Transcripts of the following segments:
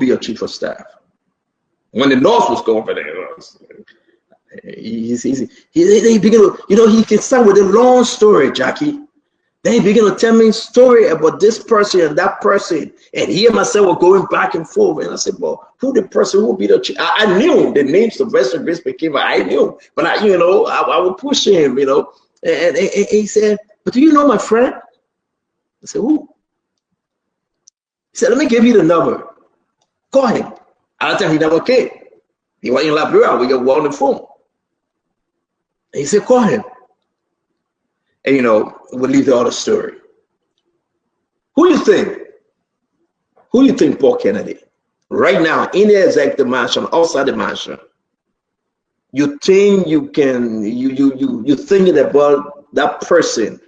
be your chief of staff. When the North was going for that, he began to, he can start with a long story, Jackie. Then he began to tell me a story about this person and that person. And he and myself were going back and forth. And I said, well, who the person who will be the chief? I knew the name Sylvester Grisby came out. I knew. But I would push him, And he said, but do you know my friend? I said, who? He said, let me give you the number. Call him. At the time, he never came. He was in Liberia. We got on the phone. And he said, call him. And, we'll leave the other story. Who do you think? Who do you think Paul Kennedy? Right now, in the executive mansion, outside the mansion, you think you can, you thinking about that person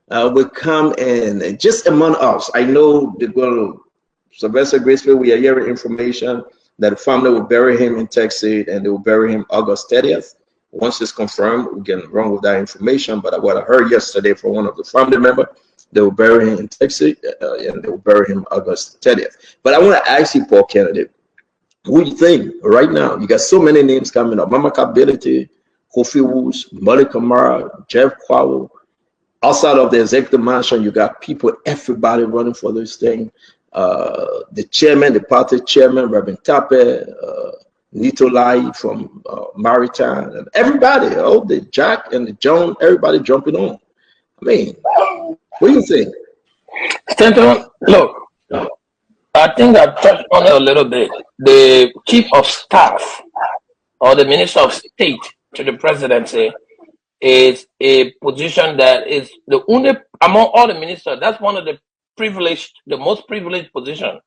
will come and just among us. I know they're going to, Sylvester Grisby, we are hearing information that the family will bury him in Texas and they will bury him August 30th. Once it's confirmed, we can run with that information. But what I heard yesterday from one of the family members, they will bury him in Texas and they will bury him August 30th. But I want to ask you, Paul Kennedy, who do you think right now? You got so many names coming up. Mama Kability, Kofi Woods, Mali Kamara, Jeff Kwao. Outside of the executive mansion, you got people, everybody running for this thing. The chairman, the party chairman, Reverend Tape, Nito Lai from Maritime, and everybody, the Jack and the John, everybody jumping on. I mean, what do you think? Stanton, look, I think I've touched on it a little bit. The chief of staff or the minister of state to the presidency is a position that is the only among all the ministers. That's one of the most privileged position.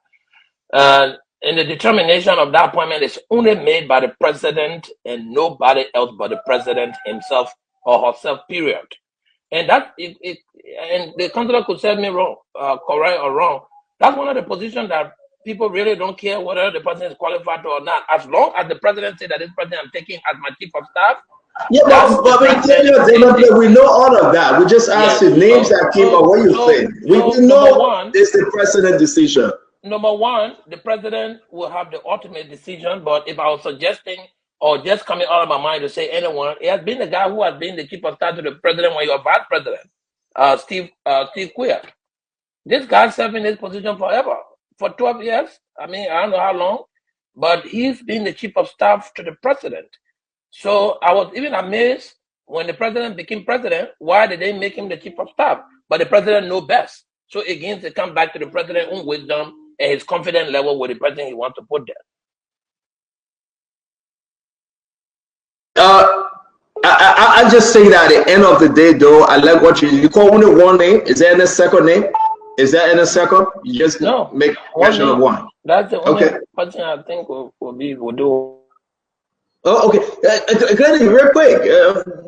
And the determination of that appointment is only made by the president and nobody else but the president himself or herself, period. And that and the counselor could set me wrong, correct or wrong. That's one of the positions that people really don't care whether the person is qualified or not. As long as the president said that this person I'm taking as my chief of staff. Yeah, but we know all of that. We just asked you names that came up. What you think? We know it's the president's decision. Number one, the president will have the ultimate decision. But if I was suggesting or just coming out of my mind to say anyone, it has been the guy who has been the chief of staff to the president when you are vice president, Steve Quia. This guy served in this position forever, for 12 years. I mean, I don't know how long, but he's been the chief of staff to the president. So I was even amazed when the president became president. Why did they make him the chief of staff? But the president knows best. So again, they come back to the president's own wisdom and his confidence level with the president he wants to put there. I just say that at the end of the day, though, I like what you call only one name. Is there any second name? Is there any second? You just make a question of one. That's the only person I think will do. Oh, okay. Glenn, real quick.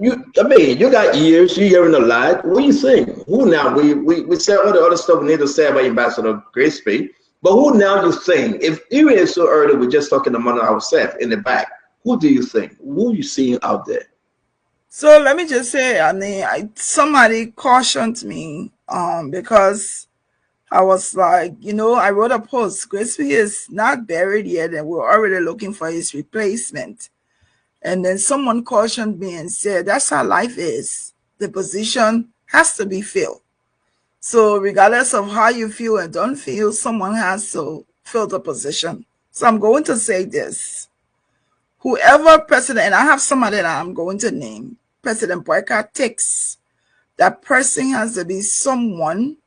You got years. You're hearing a lot. What do you think? Who now? We said all the other stuff we need to say about Ambassador Grisby, but who now you think? If even it's so early, we're just talking among ourselves in the back. Who do you think? Who you seeing out there? So let me just say, I mean, somebody cautioned me because I was like, I wrote a post. Grisby is not buried yet, and we're already looking for his replacement. And then someone cautioned me and said, that's how life is. The position has to be filled. So regardless of how you feel and don't feel, someone has to fill the position. So I'm going to say this. Whoever president, and I have somebody that I'm going to name, President Boyka takes, that person has to be someone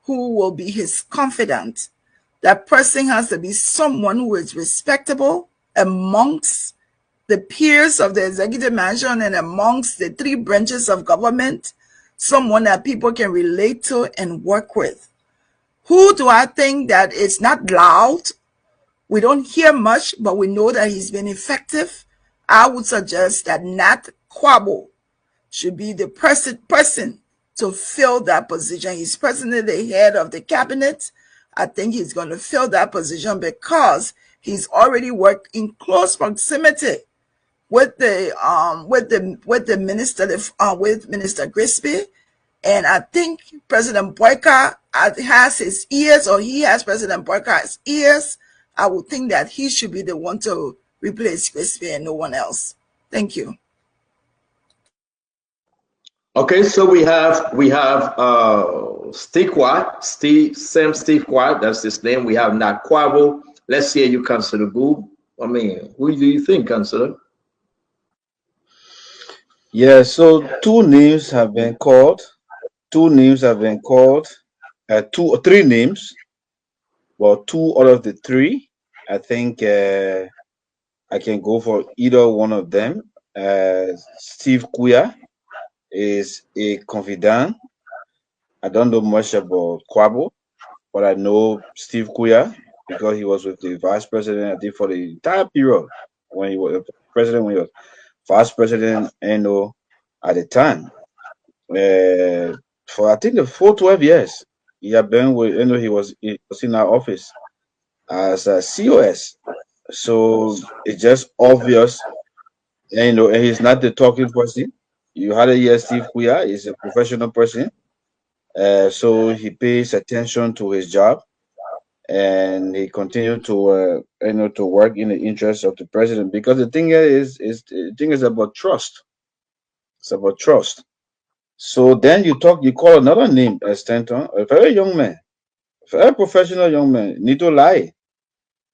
who will be his confidant. That person has to be someone who is respectable amongst the peers of the executive mansion and amongst the three branches of government, someone that people can relate to and work with. Who do I think that is not loud? We don't hear much, but we know that he's been effective. I would suggest that Nat Kwabo should be the person to fill that position. He's presently the head of the cabinet. I think he's going to fill that position because he's already worked in close proximity with the minister, with Minister Grisby, and I think President Boyka has his ears, or he has President Boyka's ears. I would think that he should be the one to replace Crispy and no one else. Thank you. Okay, so we have Steve Quad, Steve Quad, that's his name. We have Nat Quavo. Let's hear you, Councilor Goob. I mean, who do you think, Councilor? Yeah, so two names have been called. Two names have been called. Two or three names. Well, two out of the three, I think I can go for either one of them. Steve Kuya is a confidant. I don't know much about Kwabo, but I know Steve Kuya because he was with the vice president, I think, for the entire period when he was president, when he was vice president, at the time. For I think the full 12 years, he had been with, he was in our office as a COS. So it's just obvious, and he's not the talking person. You had to hear Steve Kuya is a professional person. So he pays attention to his job, and he continued to to work in the interest of the president. Because the thing is about trust. It's about trust. So then you call another name, Stanton, a very young man, very professional young man, Nito Lai,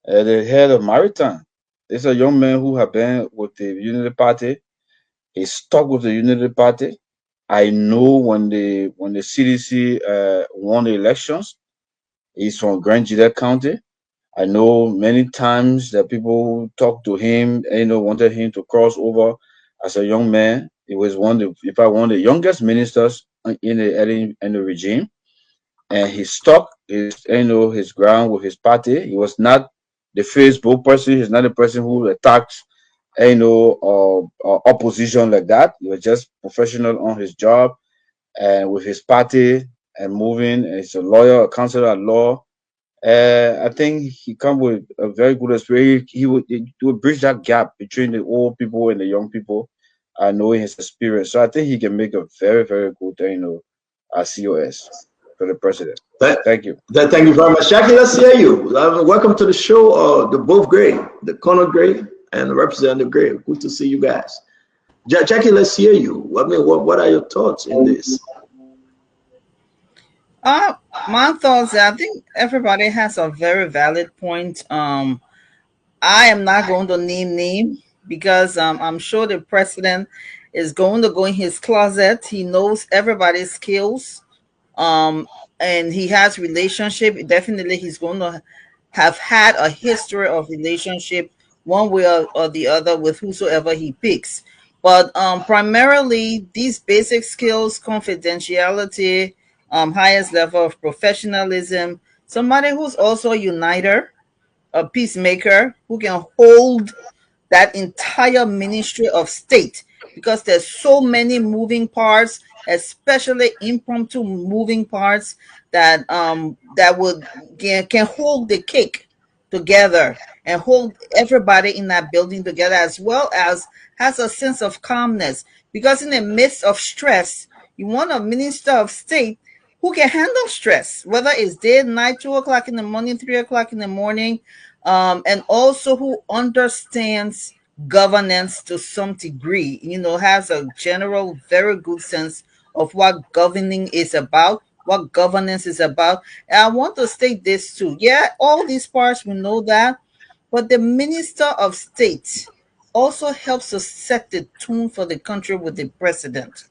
the head of Maritime. This is a young man who have been with the Unity Party. He's stuck with the Unity Party. I know when the CDC won the elections, he's from Grand Gillette County. I know many times that people who talked to him, wanted him to cross over as a young man. He was one of the youngest ministers in the regime, and he stuck his ground with his party. He was not the Facebook person. He's not the person who attacks opposition like that. He was just professional on his job and with his party and moving. And he's a lawyer, a counselor at law. I think he come with a very good experience. He would bridge that gap between the old people and the young people. Knowing his experience, so I think he can make a very, very good, COS for the president. Thank you. Thank you very much, Jackie. Let's hear you. Welcome to the show. The both great, the Colonel Gray and the Representative Gray. Good to see you guys. Jackie, let's hear you. I mean, what are your thoughts in this? My thoughts, I think everybody has a very valid point. I am not going to name because I'm sure the president is going to go in his closet. He knows everybody's skills, and he has relationship. Definitely, he's going to have had a history of relationship one way or the other with whosoever he picks. But primarily, these basic skills, confidentiality, highest level of professionalism, somebody who's also a uniter, a peacemaker, who can hold that entire Ministry of State, because there's so many moving parts, especially impromptu moving parts that can hold the cake together and hold everybody in that building together, as well as has a sense of calmness. Because in the midst of stress, you want a Minister of State who can handle stress, whether it's day, night, 2 o'clock in the morning, 3 o'clock in the morning, and also who understands governance to some degree, has a general, very good sense of what governing is about, what governance is about. And I want to state this too. Yeah, all these parts, we know that, but the Minister of State also helps to set the tone for the country with the president.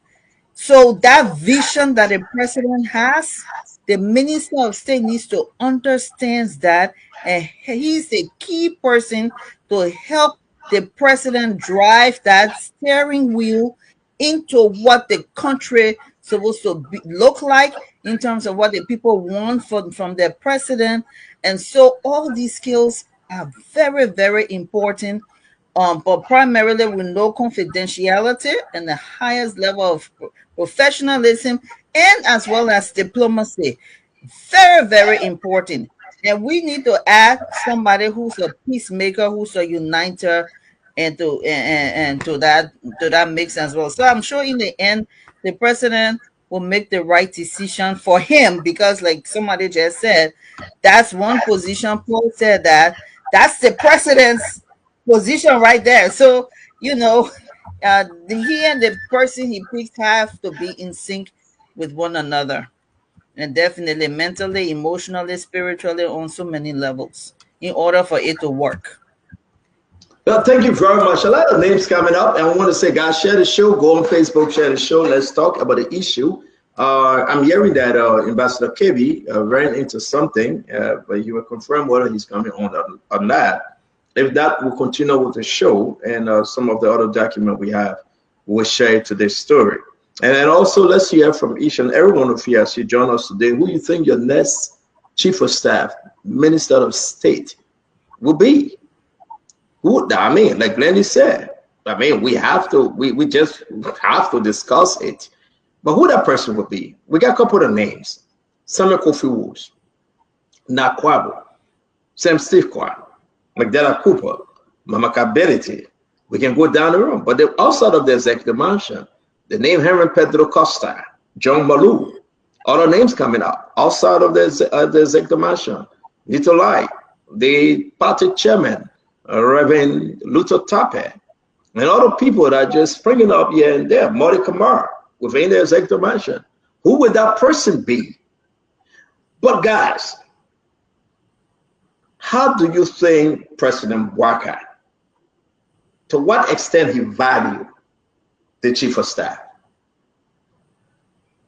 So that vision that the president has, the Minister of State needs to understand that, and he's a key person to help the president drive that steering wheel into what the country is supposed to look like, in terms of what the people want from their president. And so all these skills are very, very important. But primarily we know confidentiality and the highest level of professionalism, and as well as diplomacy. Very, very important. And we need to add somebody who's a peacemaker, who's a uniter, and to that mix as well. So I'm sure in the end, the president will make the right decision for him, because like somebody just said, that's one position. Paul said that That's the president's position right there. So, you know, he and the person he picks have to be in sync with one another, and definitely mentally, emotionally, spiritually, on so many levels, in order for it to work. Well, thank you very much. A lot of names coming up, and I want to say, guys, share the show. Go on Facebook, share the show. Let's talk about the issue. I'm hearing that Ambassador Kebby ran into something, but he will confirm whether he's coming on that. If that, will continue with the show, and some of the other document we have, we'll share today's story. And then also, let's hear from each and every one of you as you join us today. Who you think your next Chief of Staff, Minister of State will be? Who, I mean, like Lenny said, I mean, we have to, we just have to discuss it. But who that person would be? We got a couple of names. Samuel Kofi Woods, Nakwabo, Sam Steve Kwan, Magdala Cooper, Mama Kabelity. We can go down the road. But outside of the executive mansion, the name Henry Pedro Costa, John Malou, other names coming up outside of the executive mansion. Little Light, the party chairman, Reverend Luther Tape, and other people that are just springing up here and there. Modi Kamar within the executive mansion. Who would that person be? But guys, how do you think President Walker, to what extent he valued the Chief of Staff?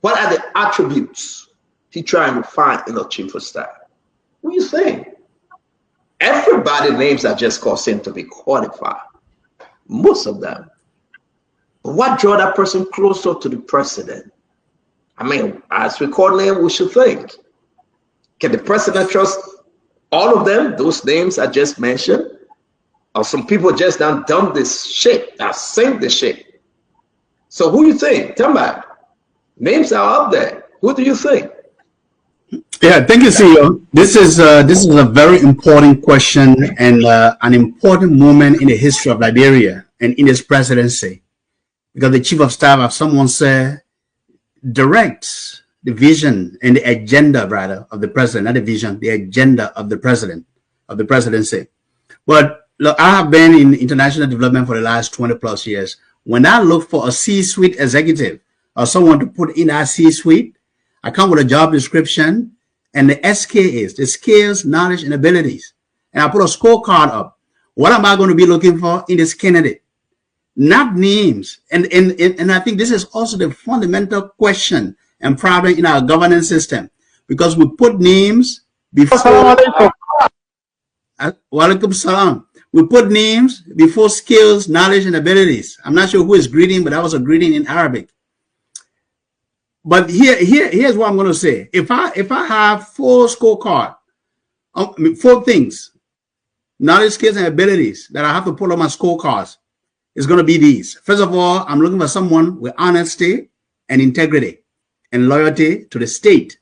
What are the attributes he trying to find in a Chief of Staff? What do you think? Everybody names that just cause him to be qualified. Most of them. But what draw that person closer to the president? I mean, as we call them, we should think. Can the president trust all of them, those names I just mentioned? Or some people just done dump this shit, that sink the shit? So who you think? Tell me. Names are up there. Who do you think? Yeah, thank you, CEO. This is a very important question and an important moment in the history of Liberia and in its presidency, because the Chief of Staff, as someone said, directs the vision and the agenda, rather, of the president, not the vision, the agenda of the president, of the presidency. But look, I have been in international development for the last 20 plus years. When I look for a C-suite executive or someone to put in our C-suite, I come with a job description and the SKAs, the skills, knowledge, and abilities. And I put a scorecard up. What am I going to be looking for in this candidate? Not names. And I think this is also the fundamental question and problem in our governance system, because we put names before. Walaikum salam. We put names before skills, knowledge, and abilities. I'm not sure who is greeting, but that was a greeting in Arabic. But here's what I'm going to say. If I have four scorecard, 4 things, knowledge, skills, and abilities that I have to put on my scorecards, it's going to be these. First of all, I'm looking for someone with honesty and integrity and loyalty to the state,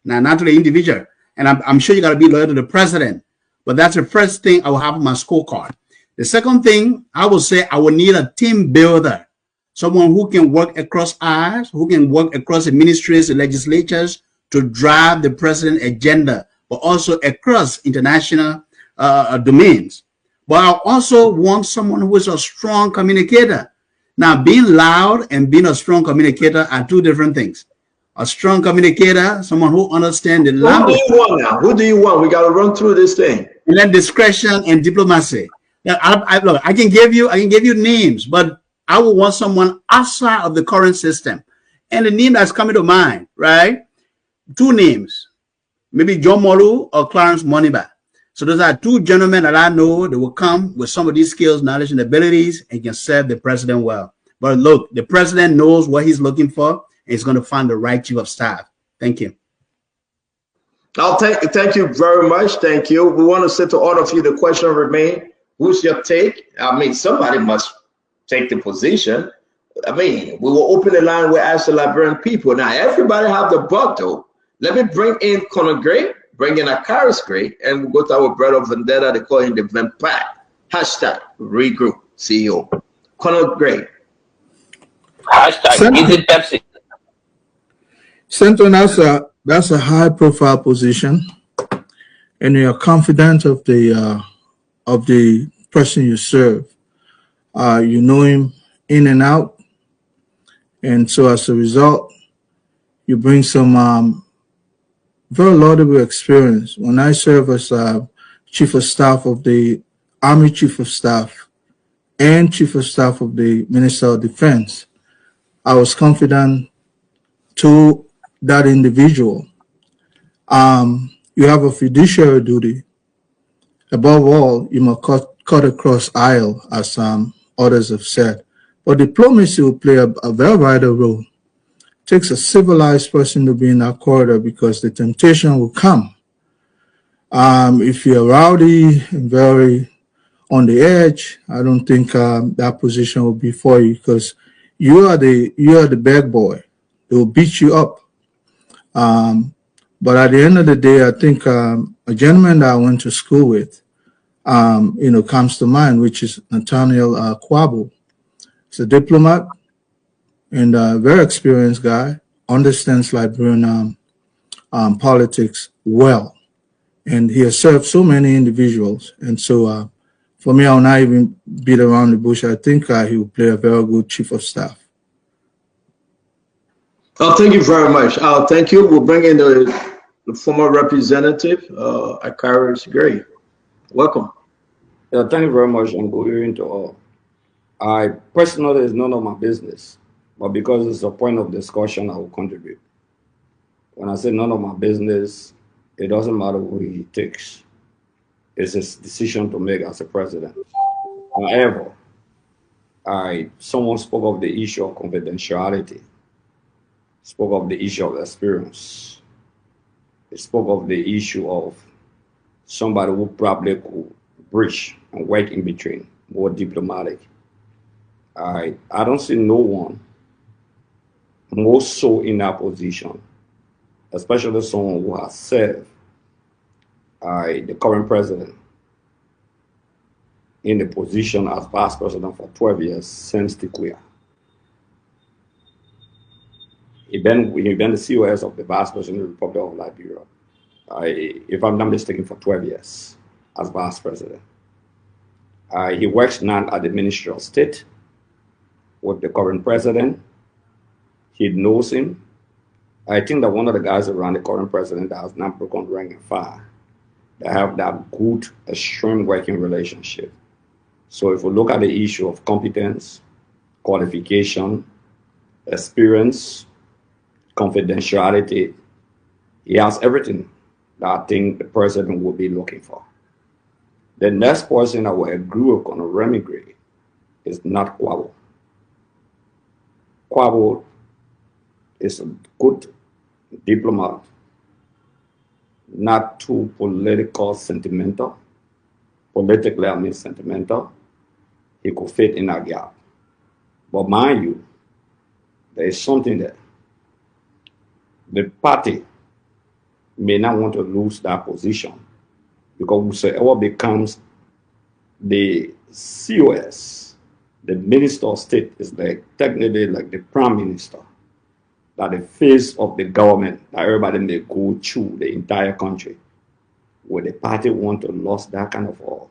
now not to the individual. And I'm sure you got to be loyal to the president. But that's the first thing I will have on my scorecard. The second thing, I will say I will need a team builder. Someone who can work across aisles, who can work across the ministries, the legislatures to drive the president's agenda, but also across international domains. But I also want someone who is a strong communicator. Now, being loud and being a strong communicator are 2 different things. A strong communicator, someone who understands the language. Who do you want now? Who do you want? We got to run through this thing. And then discretion and diplomacy. Now, look, I can give you names, but I would want someone outside of the current system. And the name that's coming to mind, right? 2 names, maybe John Moru or Clarence Moniba. So those are 2 gentlemen that I know that will come with some of these skills, knowledge, and abilities and can serve the president well. But look, the president knows what he's looking for, and he's going to find the right Chief of Staff. Thank you. I'll thank you very much. Thank you. We want to say to all of you, the question remains, who's your take? I mean, somebody must take the position. I mean, we will open the line, we'll ask the Liberian people. Now, everybody have the buck, though. Let me bring in Conor Gray, bring in Akaris Gray, and we'll go to our brother Vendetta. They call him the Vampire. Hashtag regroup CEO. Conor Gray. Hashtag is it Pepsi? Senator, that's a high profile position, and you're confident of the of the person you serve. You know him in and out, and so as a result, you bring some very laudable experience. When I serve as Chief of Staff of the Army Chief of Staff and Chief of Staff of the Minister of Defense, I was confident to that individual. You have a fiduciary duty. Above all, you must cut across aisle, as others have said. But diplomacy will play a very vital role. It takes a civilized person to be in that corridor because the temptation will come. If you're rowdy and very on the edge, I don't think that position will be for you because you are the bad boy. They will beat you up. But at the end of the day, I think a gentleman that I went to school with, comes to mind, which is Nathaniel Kwabo. He's a diplomat and a very experienced guy, understands Liberian politics well. And he has served so many individuals. And so for me, I'll not even beat around the bush. I think he will play a very good chief of staff. Oh, thank you very much. Thank you. We'll bring in the former representative, Akaris Gray. Welcome. Yeah, thank you very much, and good evening to all. I personally, it's none of my business, but because it's a point of discussion, I will contribute. When I say none of my business, it doesn't matter who he takes. It's his decision to make as a president. However, someone spoke of the issue of confidentiality, spoke of the issue of experience. It spoke of the issue of somebody who probably could bridge and work in between, more diplomatic. I don't see no one more so in that position, especially someone who has served the current president in the position as vice president for 12 years since Tikuya. He been the COS of the vice president of the Republic of Liberia, if I'm not mistaken, for 12 years as vice president. He works now at the Ministry of State with the current president. He knows him. I think that one of the guys around the current president that has not broken rank and file, they have that good, extreme working relationship. So if we look at the issue of competence, qualification, experience, confidentiality, he has everything that I think the president will be looking for. The next person I will agree with on Remy Gray is not Kwabo. Kwabo is a good diplomat, not too sentimental. Politically, I mean sentimental. He could fit in that gap. But mind you, there is something there. The party may not want to lose that position because whoever becomes the COS, the Minister of State, is like technically like the Prime Minister, that the face of the government, that everybody may go through the entire country. Would the party want to lose that kind of a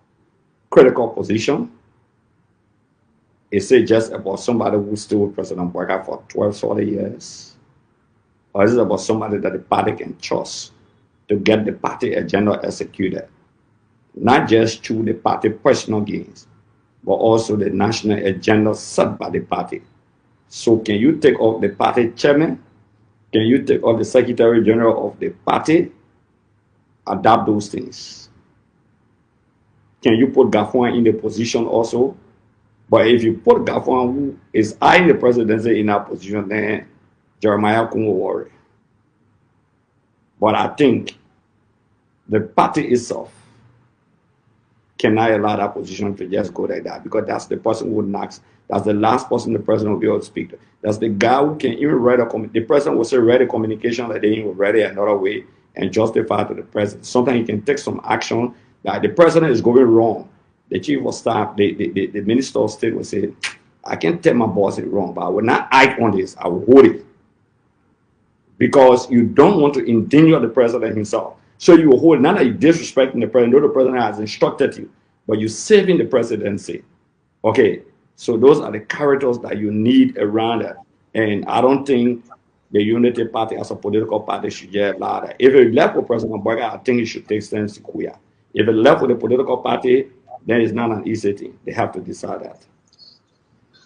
critical position? Is it just about somebody who's still with President Bouakai for 12, 40 years? Or is it about somebody that the party can trust to get the party agenda executed? Not just through the party personal gains, but also the national agenda set by the party. So can you take off the party chairman? Can you take off the secretary general of the party? Adapt those things. Can you put Gafwan in the position also? But if you put Gafwan, who is eyeing the presidency, in that position, then Jeremiah Kungo worry. But I think the party itself cannot allow that position to just go like that, because that's the person who knocks. That's the last person the president will be able to speak to. That's the guy who can even write the president will say write a communication that they will write it another way and justify to the president. Sometimes he can take some action that the president is going wrong. The chief of staff, the minister of state will say, I can tell my boss it's wrong, but I will not act on this. I will hold it. Because you don't want to endanger the president himself. So you will hold, not that you're disrespecting the president, though the president has instructed you, but you're saving the presidency. Okay, so those are the characters that you need around it. And I don't think the Unity Party as a political party should get louder. If it left with President Boyka, I think it should take sense to queer. If it left with the political party, then it's not an easy thing. They have to decide that.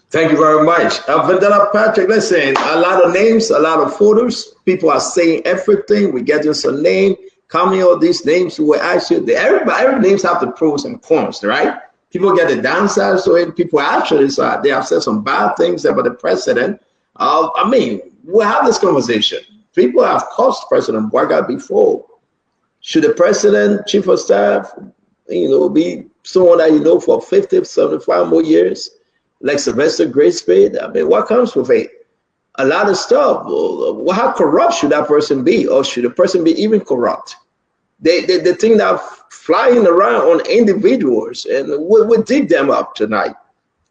Thank you very much. Vandana Patrick, listen, a lot of names, a lot of photos. People are saying everything. We get just a name. How many of these names were actually, every names have the pros and cons, right? People get the downsides to it. People actually, they have said some bad things about the president. I mean, we'll have this conversation. People have cursed President Boyka before. Should the president, chief of staff, be someone that for 50, 75 more years, like Sylvester Gracespade? I mean, what comes with it? A lot of stuff. Well, how corrupt should that person be, or should the person be even corrupt? They think that flying around on individuals, and we'll dig them up tonight,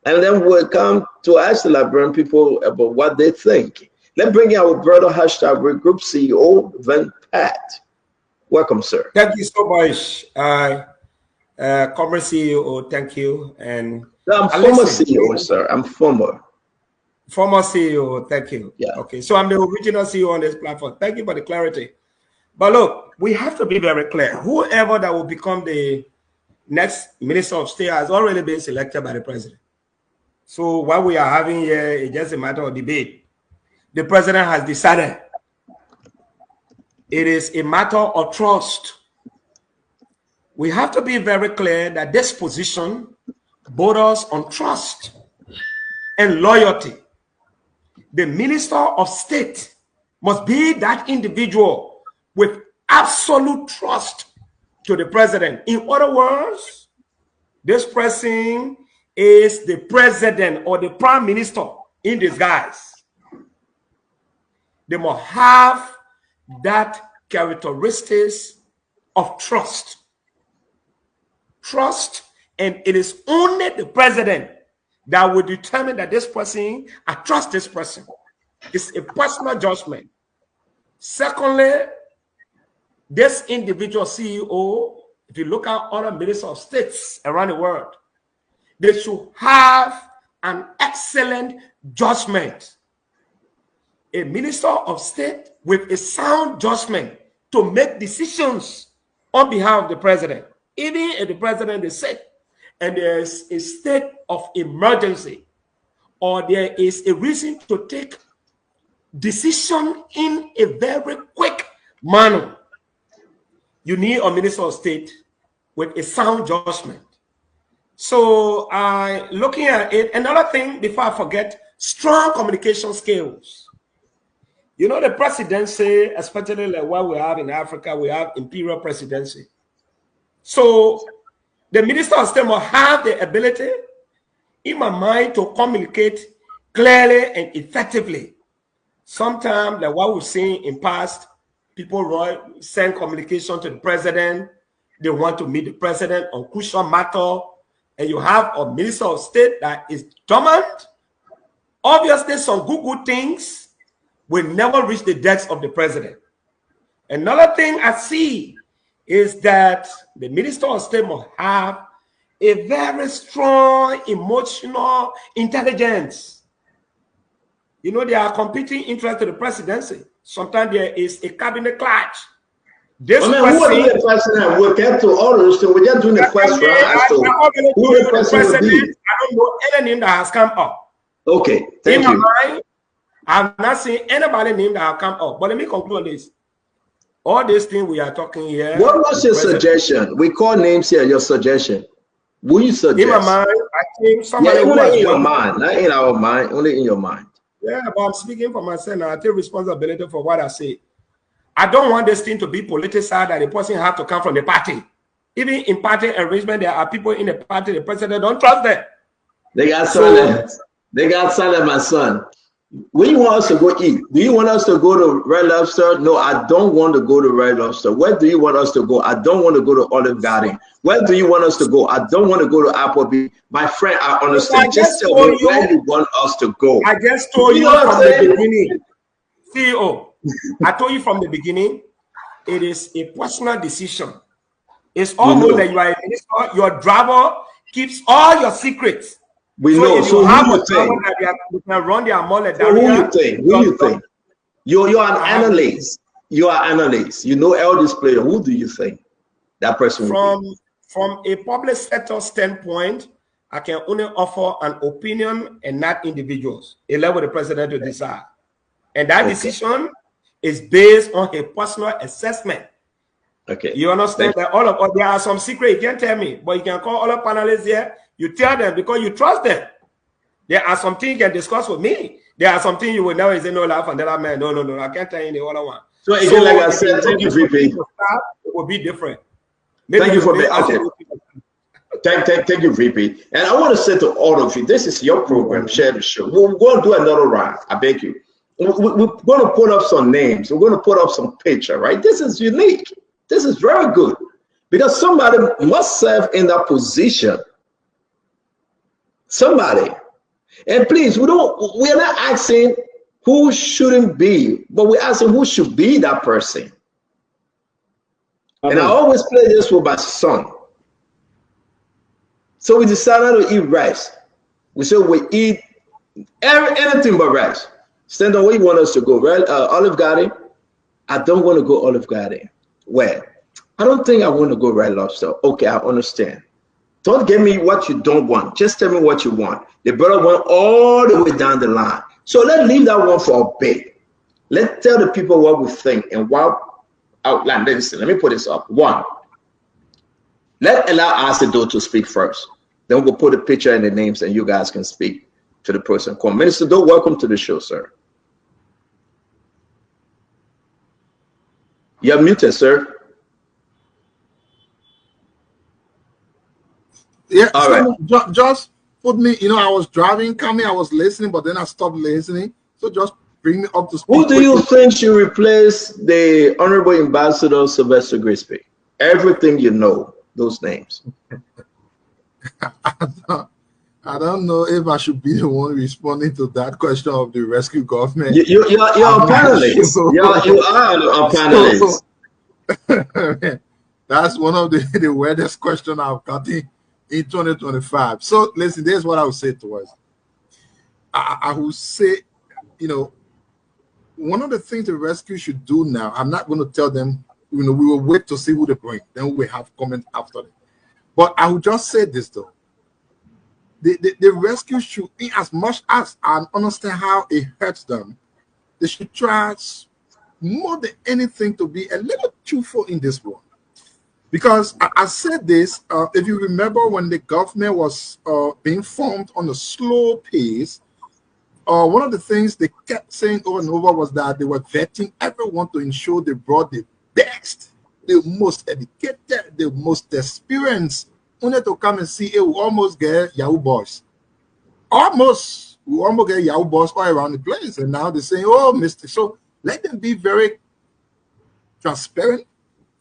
and then we'll come to ask the Liberian people about what they think. Let's bring in our brother # Group CEO Van Pat. Welcome, sir. Thank you so much, Comrade CEO. Thank you. And I'm former CEO, sir. I'm former CEO. Thank you. Yeah. Okay. So I'm the original CEO on this platform. Thank you for the clarity. But look, we have to be very clear. Whoever that will become the next Minister of State has already been selected by the president. So what we are having here is just a matter of debate. The president has decided. It is a matter of trust. We have to be very clear that this position borders on trust and loyalty. The Minister of State must be that individual with absolute trust to the president. In other words, this person is the president or the prime minister in disguise. They must have that characteristics of trust. Trust, and it is only the president that will determine that this person, I trust this person. It's a personal judgment. Secondly, this individual CEO, if you look at other ministers of states around the world, they should have an excellent judgment. A minister of state with a sound judgment to make decisions on behalf of the president. Even if the president is sick and there is a state of emergency, or there is a reason to take decision in a very quick manner, you need a minister of state with a sound judgment. So looking at it, another thing before I forget, strong communication skills. You know, the presidency, especially like what we have in Africa, we have imperial presidency. So the minister of state must have the ability, in my mind, to communicate clearly and effectively. Sometimes, like what we've seen in past, people send communication to the president. They want to meet the president on crucial matter, and you have a minister of state that is dormant. Obviously, some good things will never reach the desk of the president. Another thing I see is that the minister of state must have a very strong emotional intelligence. You know, there are competing interests to the presidency. Sometimes there is a cabinet clash. This who are the president? We'll get to all those things. We're just doing the question as to who the president will be. I don't know any name that has come up. Okay, thank you. In my mind, I've not seen anybody name that have come up. But let me conclude on this. All these things we are talking here. What was your suggestion? We call names here. Your suggestion. Will you suggest? In my mind, I think somebody who only in your mind, not in our mind, only in your mind. Yeah, but I'm speaking for myself now. I take responsibility for what I say. I don't want this thing to be politicized that the person has to come from the party. Even in party arrangement, there are people in the party, the president don't trust them. They got silent. They got silent, my son. Where you want us to go eat? Do you want us to go to Red Lobster? No, I don't want to go to Red Lobster. Where do you want us to go? I don't want to go to Olive Garden. Where do you want us to go? I don't want to go to Applebee. My friend, I understand. Just tell me where you want us to go. I just told you from the beginning. CEO, I told you from the beginning, it is a personal decision It's all known that you are a minister. Your driver keeps all your secrets. We so know. If so you have who a you driver think? that you can run their mullet So who you think? Who you think? You're an analyst. You are analyst. You know all these players. Who do you think that person will be? From a public sector standpoint, I can only offer an opinion and not individuals. It left with the president to decide. And that decision is based on a personal assessment. Okay. You understand that all of there are some secrets you can't tell me, but you can call all the panelists here. You tell them because you trust them. There are some things you can discuss with me. There are some things you will never say no laugh and that man. No. I can't tell you the other one. So again, like I said, thank you, VP. It will be different. Maybe thank you for being okay. Thank you, VP. And I want to say to all of you, this is your program. Share the show. We're going to do another round. I beg you. We're going to put up some names. We're going to put up some picture, right? This is unique. This is very good because somebody must serve in that position. Somebody. And please, we're not asking who shouldn't be, but we're asking who should be that person. And I always play this with my son. So we decided to eat rice. We said we eat anything but rice. Stand on where you want us to go, right? Olive Garden. I don't want to go Olive Garden. Where? I don't think I want to go Red Lobster. Okay, I understand. Don't give me what you don't want. Just tell me what you want. The brother went all the way down the line. So let's leave that one for a bit. Let's tell the people what we think and what outline. Listen, let me put this up. One, let's allow Asido to speak first. Then we'll put a picture and the names and you guys can speak to the person. Come, Minister Do, welcome to the show, sir. You're muted, sir. Yeah, all so right. Just put me, I was driving, coming, I was listening, but then I stopped listening. So just bring me up to speed. Who do you think should replace the Honorable Ambassador Sylvester Grisby? Everything you know, those names. I don't know if I should be the one responding to that question of the rescue government. You're a panelist. You are a panelist. That's one of the weirdest questions I've gotten in 2025. So listen, this is what I would say to us. I would say, one of the things the rescue should do now, I'm not going to tell them, we will wait to see who they bring. Then we have comment after that. But I would just say this though. The rescue should, as much as I understand how it hurts them, they should try more than anything to be a little truthful in this one. Because I said this, if you remember when the government was being formed on a slow pace, one of the things they kept saying over and over was that they were vetting everyone to ensure they brought the best, the most educated, the most experienced, only to come and see, we almost get Yahoo boys. We almost get Yahoo boys all around the place. And now they're saying, oh, Mr. So let them be very transparent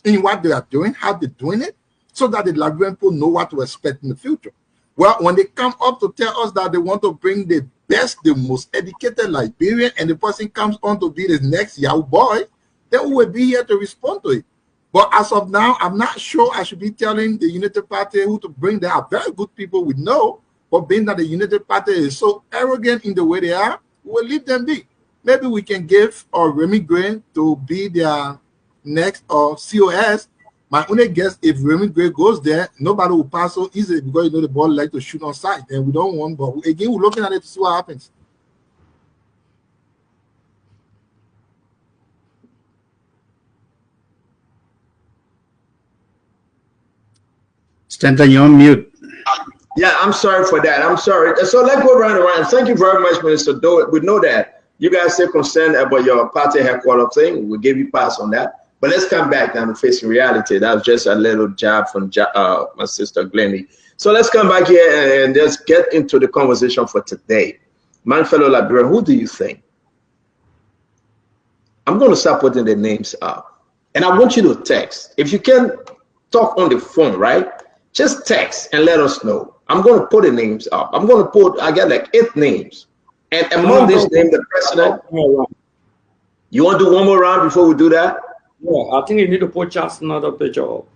in what they are doing, how they're doing it, so that the Liberian people know what to expect in the future. Well, when they come up to tell us that they want to bring the best, the most educated Liberian, and the person comes on to be the next Yahoo boy, then we will be here to respond to it. But as of now, I'm not sure I should be telling the United Party who to bring. There are very good people we know, but being that the United Party is so arrogant in the way they are, we'll leave them be. Maybe we can give Remy Gray to be their next COS. My only guess, if Remy Gray goes there, nobody will pass so easily because the ball like to shoot on sight, and we don't want. But again, we're looking at it to see what happens. Stanton, you're on mute. Yeah, I'm sorry for that. I'm sorry. So let's go around. Thank you very much, Minister Do. We know that you guys are concerned about your party headquarters thing. We'll give you pass on that. But let's come back down to facing reality. That was just a little jab from my sister Glennie. So let's come back here and just get into the conversation for today. My fellow Liberian, who do you think? I'm going to start putting the names up. And I want you to text. If you can talk on the phone, right? Just text and let us know. I'm going to put the names up. I got like 8 names. And among these names, the president. You want to do one more round before we do that? Yeah, I think you need to put just another picture up.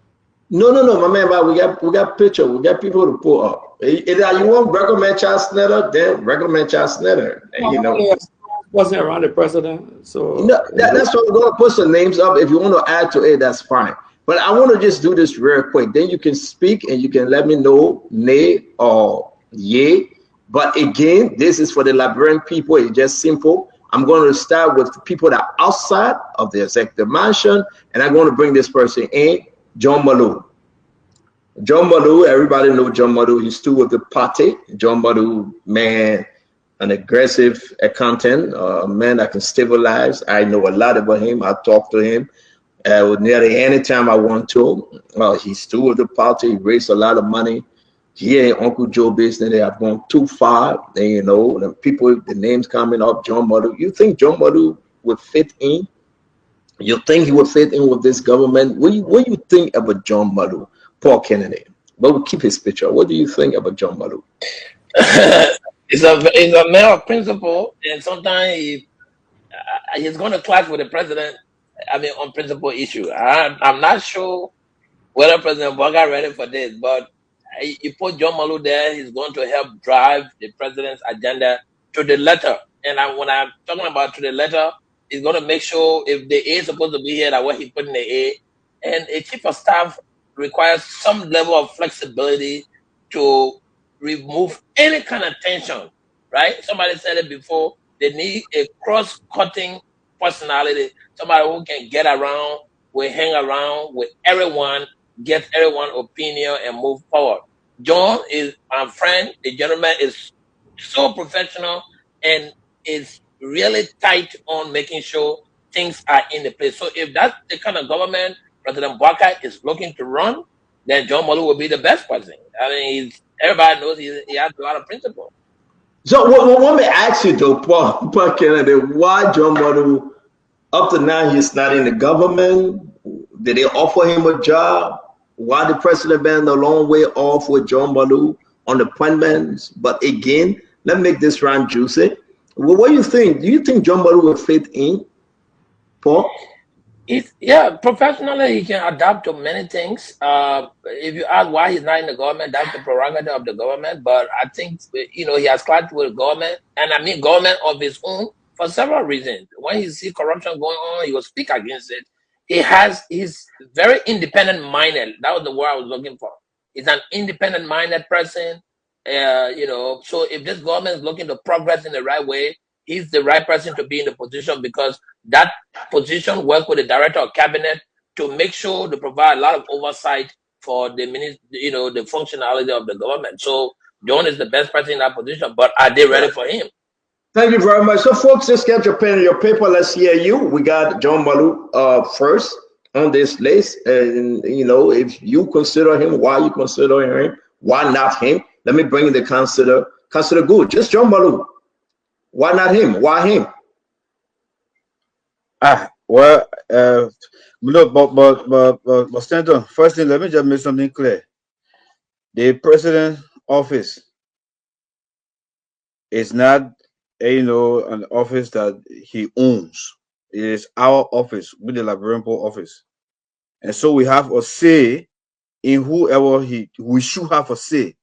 No, my man. But we got picture. We got people to pull up. Either you want recommend Charles Snyder, then recommend Charles Snyder. You know. Wasn't around the president, so That's what we're gonna put some names up. If you want to add to it, that's fine. But I want to just do this real quick. Then you can speak and you can let me know nay or yay. But again, this is for the Liberian people. It's just simple. I'm going to start with people that are outside of the executive mansion, and I'm going to bring this person in, John Malou. John Malou, everybody know John Malou. He's still with the party. John Malou, man, an aggressive accountant, a man that can stabilize. I know a lot about him. I talk to him nearly any time I want to. He's still with the party. He raised a lot of money. He and Uncle Joe business, they have gone too far. And, you know, the people, the names coming up, John Malou. You think John Malou would fit in? You think he would fit in with this government? What do you think about John Malou? Paul Kennedy. But we'll keep his picture. What do you think about John Malou? He's a man of principle, and sometimes he's going to clash with the president. I mean, on principle issue. I'm not sure whether President Boga ready for this, but you put John Malou there, he's going to help drive the president's agenda to the letter. And when I'm talking about to the letter, he's going to make sure if the A is supposed to be here, that what he put in the A. And a chief of staff requires some level of flexibility to remove any kind of tension, right? Somebody said it before. They need a cross-cutting personality, somebody who can get around, will hang around with everyone, get everyone's opinion, and move forward. John is my friend. The gentleman is so professional and is really tight on making sure things are in the place. So if that's the kind of government President Boakai is looking to run, then John Malou will be the best person. I mean, everybody knows he has a lot of principle. So let me ask you though, Paul Kennedy, why John Malou, up to now, he's not in the government? Did they offer him a job? Why the president been a long way off with John Malou on appointments? But again, let me make this round juicy. Well, what do you think? Do you think John Malou will fit in, Paul? Yeah, professionally, he can adapt to many things. If you ask why he's not in the government, that's the prerogative of the government. But I think, he has clashed with the government, and I mean government of his own, for several reasons. When he see corruption going on, he will speak against it. He's very independent-minded. That was the word I was looking for. He's an independent-minded person. So if this government is looking to progress in the right way, he's the right person to be in the position, because that position works with the director of cabinet to make sure to provide a lot of oversight for the the functionality of the government. So John is the best person in that position, but are they ready for him? Thank you very much. So folks, just get your pen and your paper. Let's hear you. We got John Malou first on this list. And if you consider him, why you consider him, why not him? Let me bring the consider good. Just John Malou. Why not him? Why him? Look, but Stanton, first thing, let me just make something clear. The president office is not, an office that he owns. It is our office, with the Liberian office, and so we have a say in whoever we should have a say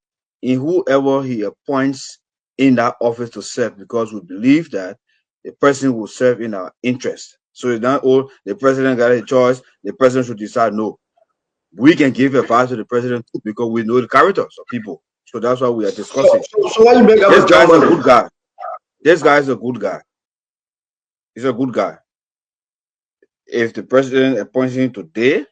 in whoever he appoints in that office to serve, because we believe that the person will serve in our interest. So it's not all the president got a choice, the president should decide. No, we can give advice to the president too, because we know the characters of people. So that's why we are discussing. So why you make up this guy's a good guy. This guy is a good guy. He's a good guy. If the president appoints him today,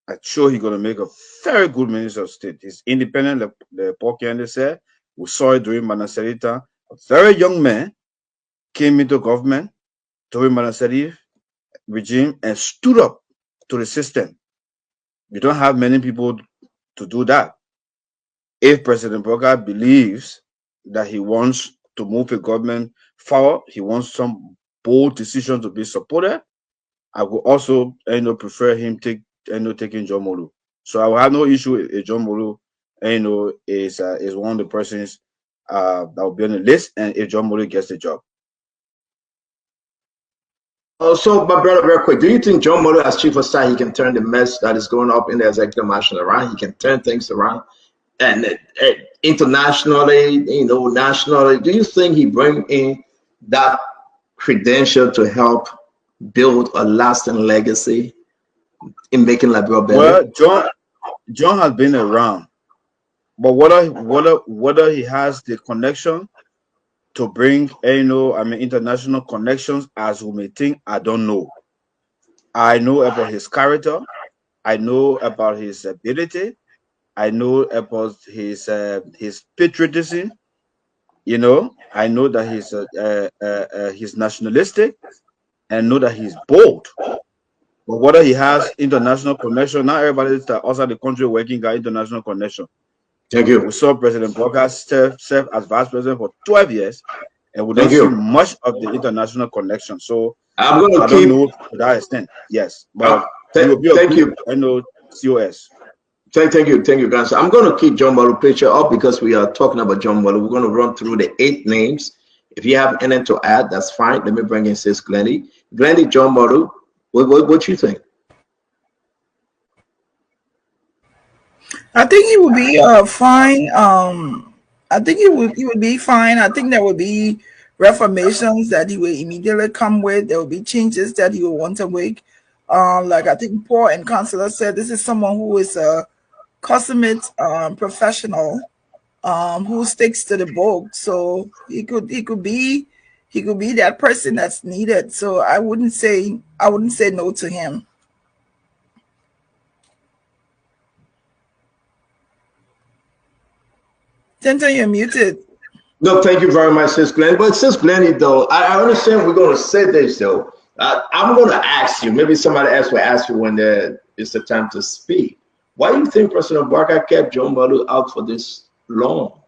I'm sure he's gonna make a very good minister of state. He's independent, like the Paul Kennedy said. We saw it during Manasseh. A very young man came into government during Manasseh regime and stood up to the system. You don't have many people to do that. If President Boga believes that he wants to move the government forward, he wants some bold decision to be supported, I would also prefer him taking John Malou. So I will have no issue with John Malou. Is one of the persons that will be on the list, and if John Malou gets the job. Oh, so my brother, real quick, do you think John Muller as chief of staff, he can turn the mess that is going up in the executive mansion around? He can turn things around, and internationally, nationally. Do you think he bring in that credential to help build a lasting legacy in making Liberia better? Well, John has been around, but whether he has the connection to bring, international connections as we may think, I don't know. I know about his character. I know about his ability. I know about his patriotism. I know that he's nationalistic, and know that he's bold. But whether he has international connection, not everybody is outside the country working got international connection. Thank you. We saw President Walker serve as vice president for 12 years, and we don't see much of the international connection. So I don't know to that extent. Yes, but thank you. I know COS. Thank you, guys. I'm going to keep John Muller picture up because we are talking about John Muller. We're going to run through the 8 names. If you have anything to add, that's fine. Let me bring in Sis Glennie. Glennie, John Muller, what you think? I think he would be fine. I think he would be fine. I think there would be reformations that he will immediately come with. There will be changes that he will want to make. Like I think Paul and Counselor said, this is someone who is a consummate professional who sticks to the book. So he could be that person that's needed. So I wouldn't say no to him. Tintin, you're muted. No, thank you very much, Sis Glennie. But Sis Glennie, though, I understand we're going to say this, though. I'm going to ask you, maybe somebody else will ask you when it's the time to speak. Why do you think President Barker kept John Muller out for this long?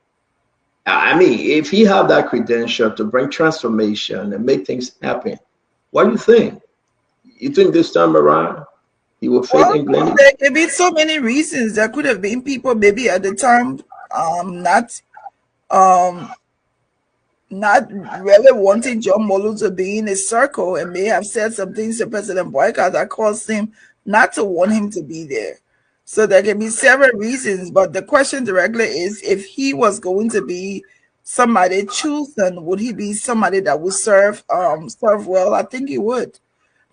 I mean, if he had that credential to bring transformation and make things happen, what do you think? You think this time around he will fit in Glennie? There could be so many reasons. There could have been people maybe at the time not really wanting John Muller to be in his circle and may have said some things to President Boycott that caused him not to want him to be there. So there can be several reasons, but the question directly is, if he was going to be somebody chosen, would he be somebody that would serve well? I think he would.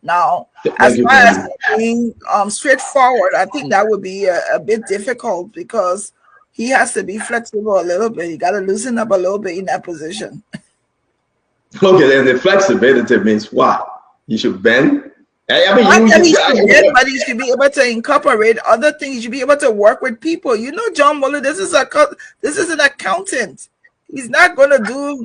Now, as far as being straightforward, I think that would be a bit difficult because he has to be flexible a little bit. You got to loosen up a little bit in that position. Okay, and the flexibility means what? You should bend? I mean, but he should be able to incorporate other things. You should be able to work with people. You know, John Muller, this is an accountant. He's not going to do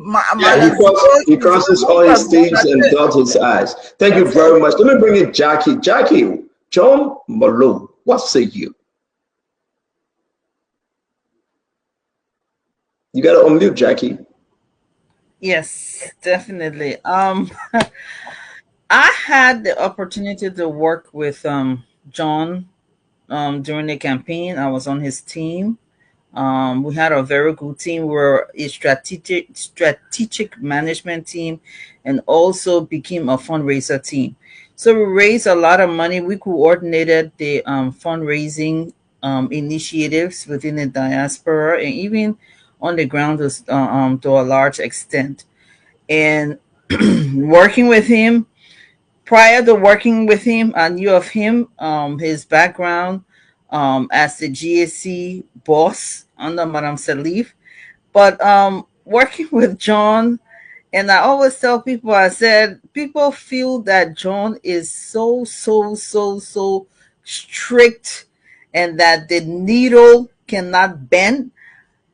he crosses all his T's and dots his I's. Thank you very much. Let me bring in Jackie. Jackie, John Muller, what say you? You got to unmute, Jackie. Yes, definitely. I had the opportunity to work with John during the campaign. I was on his team. We had a very good team. We were a strategic management team and also became a fundraiser team. So we raised a lot of money. We coordinated the fundraising initiatives within the diaspora and even on the ground to a large extent. And working with him, prior to working with him, I knew of him, his background as the GSC boss under Madame Salif. But working with John, and I always tell people, I said, people feel that John is so strict and that the needle cannot bend.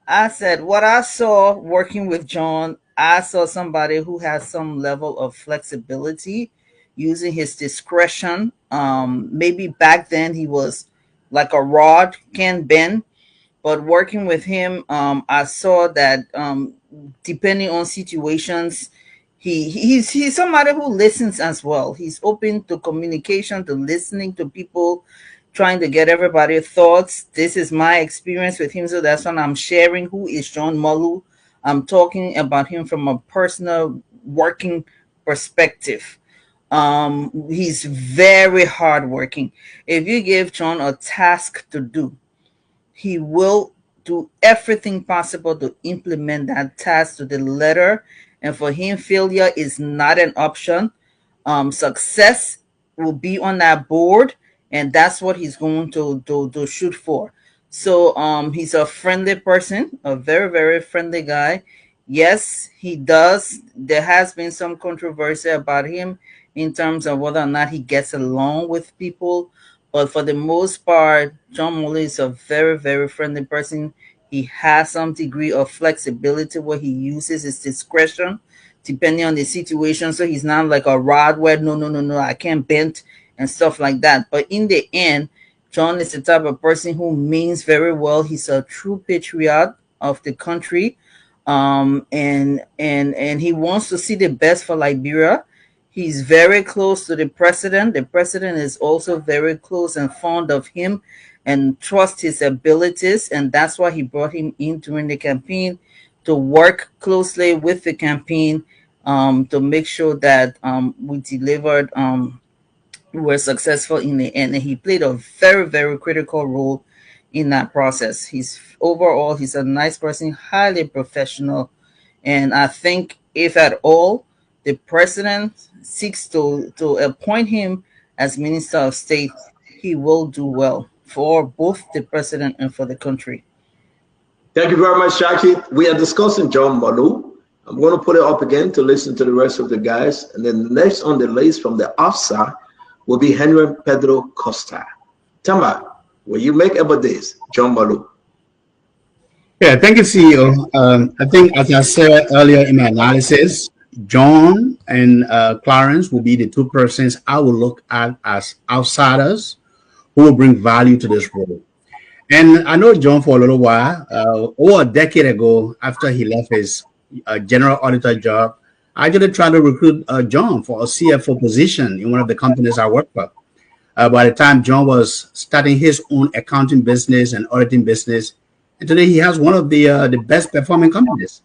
I said, what I saw working with John, I saw somebody who has some level of flexibility, using his discretion. Maybe back then he was like a rod, can bend, but working with him, I saw that depending on situations, he's somebody who listens as well. He's open to communication, to listening to people, trying to get everybody's thoughts. This is my experience with him, so that's when I'm sharing who is John Muller. I'm talking about him from a personal working perspective. He's very hardworking. If you give John a task to do, he will do everything possible to implement that task to the letter. And for him, failure is not an option. Success will be on that board, and that's what he's going to shoot for. So he's a friendly person, a very, very friendly guy. Yes, he does. There has been some controversy about him in terms of whether or not he gets along with people. But for the most part, John Mulley is a very, very friendly person. He has some degree of flexibility where he uses his discretion depending on the situation. So he's not like a rod where no, I can't bend and stuff like that. But in the end, John is the type of person who means very well. He's a true patriot of the country. And he wants to see the best for Liberia. He's very close to the president. The president is also very close and fond of him and trusts his abilities. And that's why he brought him in during the campaign to work closely with the campaign to make sure that we delivered, we were successful in the end. And he played a very, very critical role in that process. He's a nice person, highly professional. And I think if at all, the president seeks to appoint him as Minister of State, he will do well for both the president and for the country. Thank you very much, Jackie. We are discussing John Malou. I'm going to put it up again to listen to the rest of the guys. And then next on the list from the offside will be Henry Pedro Costa. Tamba, will you make about this, John Malou? Yeah, thank you, CEO. I think, as I said earlier in my analysis, John and Clarence will be the two persons I will look at as outsiders who will bring value to this role. And I know John for a little while. Over a decade ago, after he left his general auditor job, I actually tried to recruit John for a CFO position in one of the companies I work for. By the time John was starting his own accounting business and auditing business, and today he has one of the best performing companies.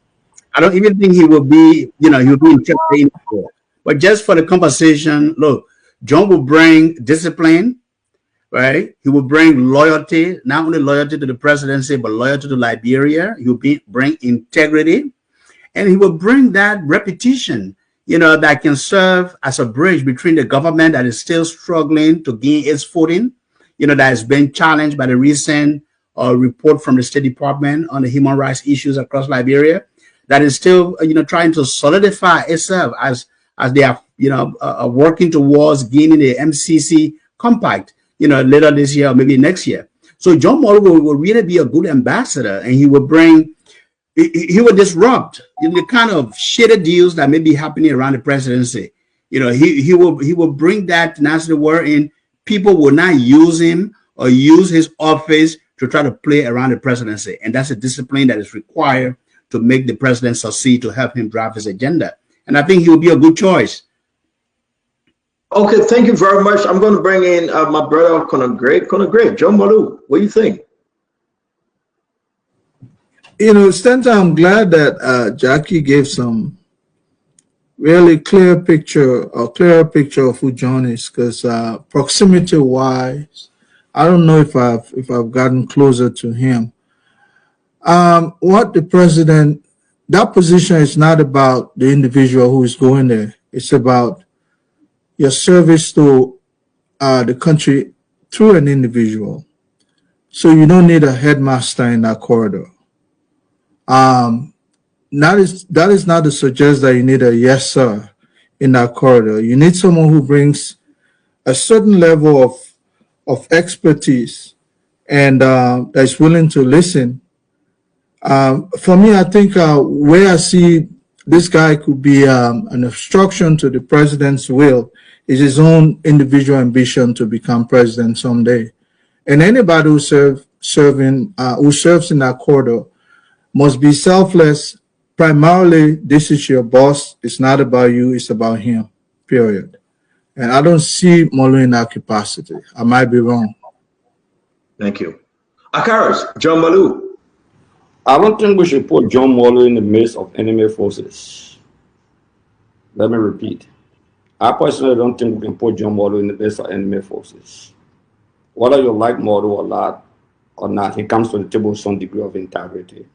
I don't even think he will be, he'll be interested in it. But just for the conversation, look, John will bring discipline, right? He will bring loyalty, not only loyalty to the presidency, but loyalty to Liberia. He will bring integrity, and he will bring that repetition, that can serve as a bridge between the government that is still struggling to gain its footing, that has been challenged by the recent report from the State Department on the human rights issues across Liberia, that is still, trying to solidify itself as they are, working towards gaining the MCC compact, later this year or maybe next year. So John Mulley will really be a good ambassador, and he will bring, he will disrupt the kind of shitty deals that may be happening around the presidency. He will bring that tenacity wherein people will not use him or use his office to try to play around the presidency. And that's a discipline that is required to make the president succeed, to help him drive his agenda. And I think he will be a good choice. Okay, thank you very much. I'm going to bring in my brother, Conor Gray. Conor Gray, John Malou, what do you think? Stanton, I'm glad that Jackie gave some really clearer picture of who John is, because proximity-wise, I don't know if I've gotten closer to him. What the president, that position is not about the individual who is going there. It's about your service to the country through an individual. So you don't need a headmaster in that corridor. That is not to suggest that you need a yes sir in that corridor. You need someone who brings a certain level of expertise and that's willing to listen. For me, I think where I see this guy could be an obstruction to the president's will is his own individual ambition to become president someday. And anybody who serves in that corridor must be selfless. Primarily, this is your boss. It's not about you. It's about him, period. And I don't see Malou in that capacity. I might be wrong. Thank you. Akaris, John Malou. I don't think we should put John Mulley in the midst of enemy forces. Let me repeat. I personally don't think we can put John Modu in the best of enemy forces. Whether you like Modu or not, he comes to the table with some degree of integrity.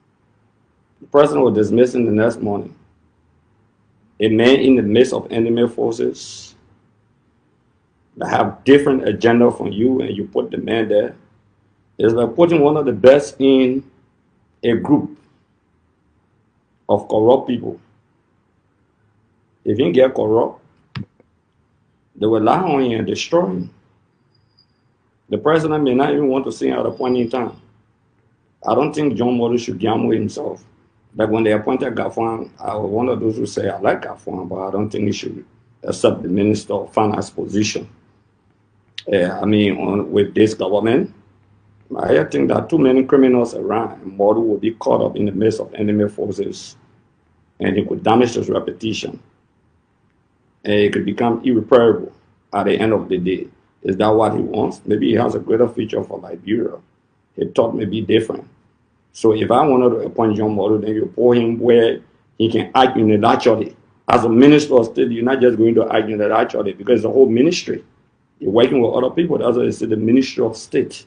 The president was dismissing the next morning. A man in the midst of enemy forces that have different agenda from you, and you put the man there, it's like putting one of the best in a group of corrupt people. If you get corrupt, they will lie on you and destroy you. The president may not even want to see him at a point in time. I don't think John Modu should gamble himself. Like when they appointed Gafwan, I was one of those who say I like Gafwan, but I don't think he should accept the Minister of Finance position. With this government, I think there are too many criminals around, and Modu will be caught up in the midst of enemy forces, and it could damage his reputation. And it could become irreparable at the end of the day. Is that what he wants? Maybe he has a greater future for Liberia. His thought may be different. So if I wanted to appoint John Modu, then you put him where he can act unilaterally. As a minister of state, you're not just going to act unilaterally because the whole ministry. You're working with other people. That's why they say the Ministry of State.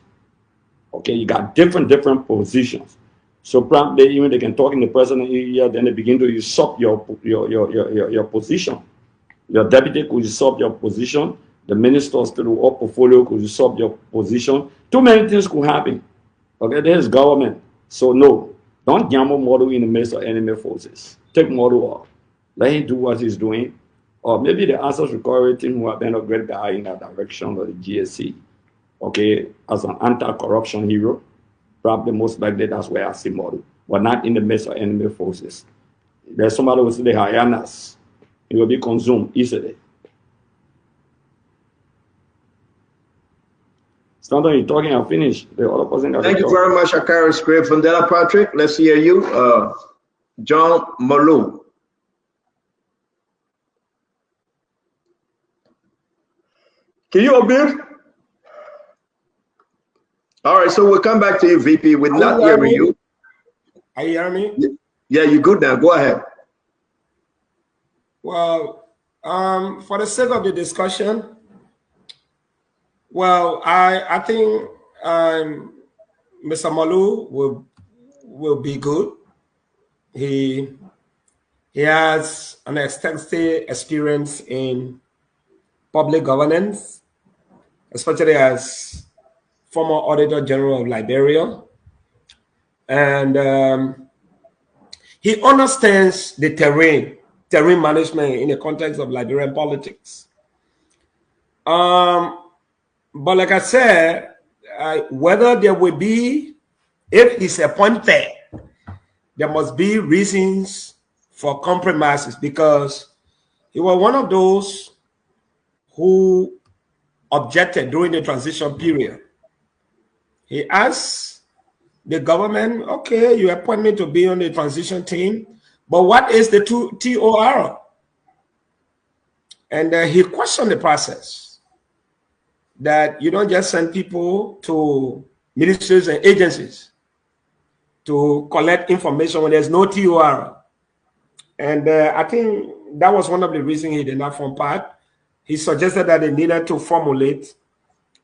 Okay, you got different positions. So probably even they can talk in the president ear, then they begin to usurp your position. Your deputy could usurp your position. The minister of state or portfolio could usurp your position. Too many things could happen. Okay, there's government. So no, don't gamble Modu in the midst of enemy forces. Take Modu off. Let him do what he's doing. Or maybe the Access Recovery team who have been a great guy in that direction, or the GSC. Okay, as an anti-corruption hero, probably most likely that's where I see Modu, but not in the midst of enemy forces. There's somebody who say the hyenas. It will be consumed easily. Stanton, you're talking, I'll finish. The other person Thank you very much, Akari Script. Fundela Patrick, let's hear you. John Malou. Can you unmute? All right, so we'll come back to you, VP. We're not hearing you. Are you hearing me? Yeah, you're good now. Go ahead. Well, for the sake of the discussion, well, I think Mr. Malou will be good. He has an extensive experience in public governance, especially as former Auditor General of Liberia. And he understands the terrain management in the context of Liberian politics. But like I said, whether there will be, if he's appointed, there must be reasons for compromises, because he was one of those who objected during the transition period. He asked the government, okay, you appoint me to be on the transition team, but what is the TOR? And he questioned the process, that you don't just send people to ministries and agencies to collect information when there's no TOR. And I think that was one of the reasons he did not form part. He suggested that they needed to formulate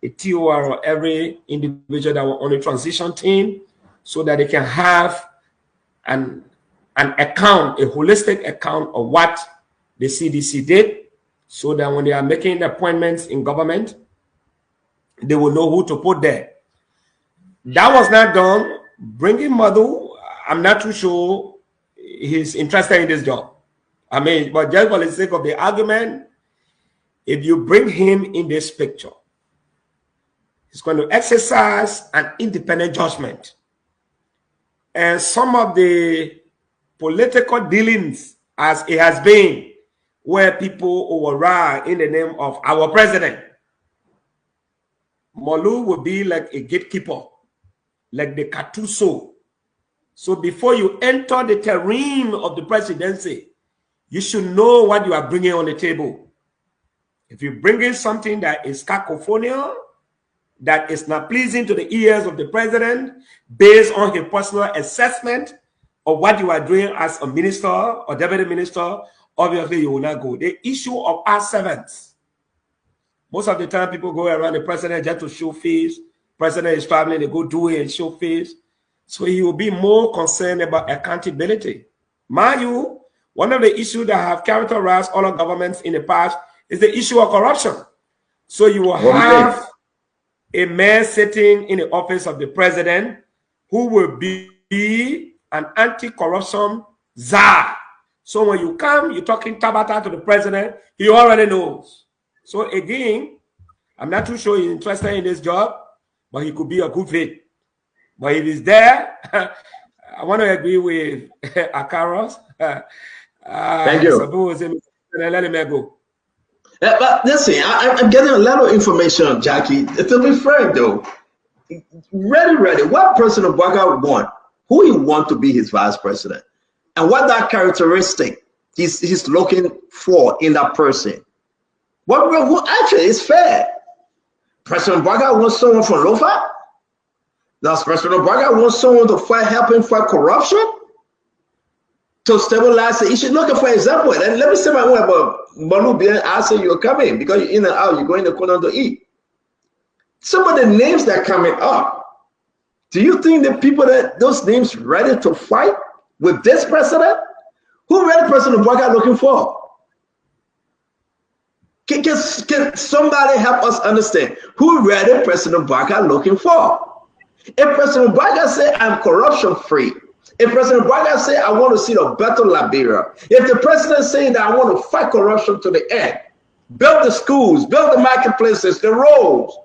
a TOR of every individual that were on the transition team, so that they can have an account, a holistic account of what the CDC did, so that when they are making appointments in government, they will know who to put there. That was not done. Bringing Modu, I'm not too sure he's interested in this job. I mean, but just for the sake of the argument, if you bring him in this picture, he's going to exercise an independent judgment. And some of the political dealings, as it has been, where people override in the name of our president, Malou will be like a gatekeeper, like the Katuso. So before you enter the terrain of the presidency, you should know what you are bringing on the table. If you bring in something that is cacophonious, that is not pleasing to the ears of the president, based on his personal assessment, of what you are doing as a minister or deputy minister, obviously you will not go. The issue of our servants. Most of the time people go around the president just to show face. President is traveling, they go do it and show face. So he will be more concerned about accountability. Mind you, one of the issues that have characterized all our governments in the past is the issue of corruption. So you will have a man sitting in the office of the president who will be an anti-corruption czar. So when you come, you're talking tabata to the president, he already knows. So again, I'm not too sure he's interested in this job, but he could be a good fit. But if he's there, I want to agree with Akaros. Thank you. Let him go. But listen, I'm getting a lot of information, Jackie. To be frank, though, ready. What President Bouaga want? Who he want to be his vice president? And what that characteristic he's looking for in that person? What actually is fair? President Bouaga wants someone from Lofa? Does President Bouaga want someone to help him fight corruption? To stabilize the issue? Look, for example, and let me say my word about Malu Bien. I say you're coming because you're in and out, you're going to Konan to eat. Some of the names that are coming up, do you think the people that those names ready to fight with this president? Who ready President Bouaga looking for? Can somebody help us understand who ready President Bouaga looking for? If President Bouaga say I'm corruption free, if President Bouaga say I want to see a better Liberia, if the president saying that I want to fight corruption to the end, build the schools, build the marketplaces, the roads,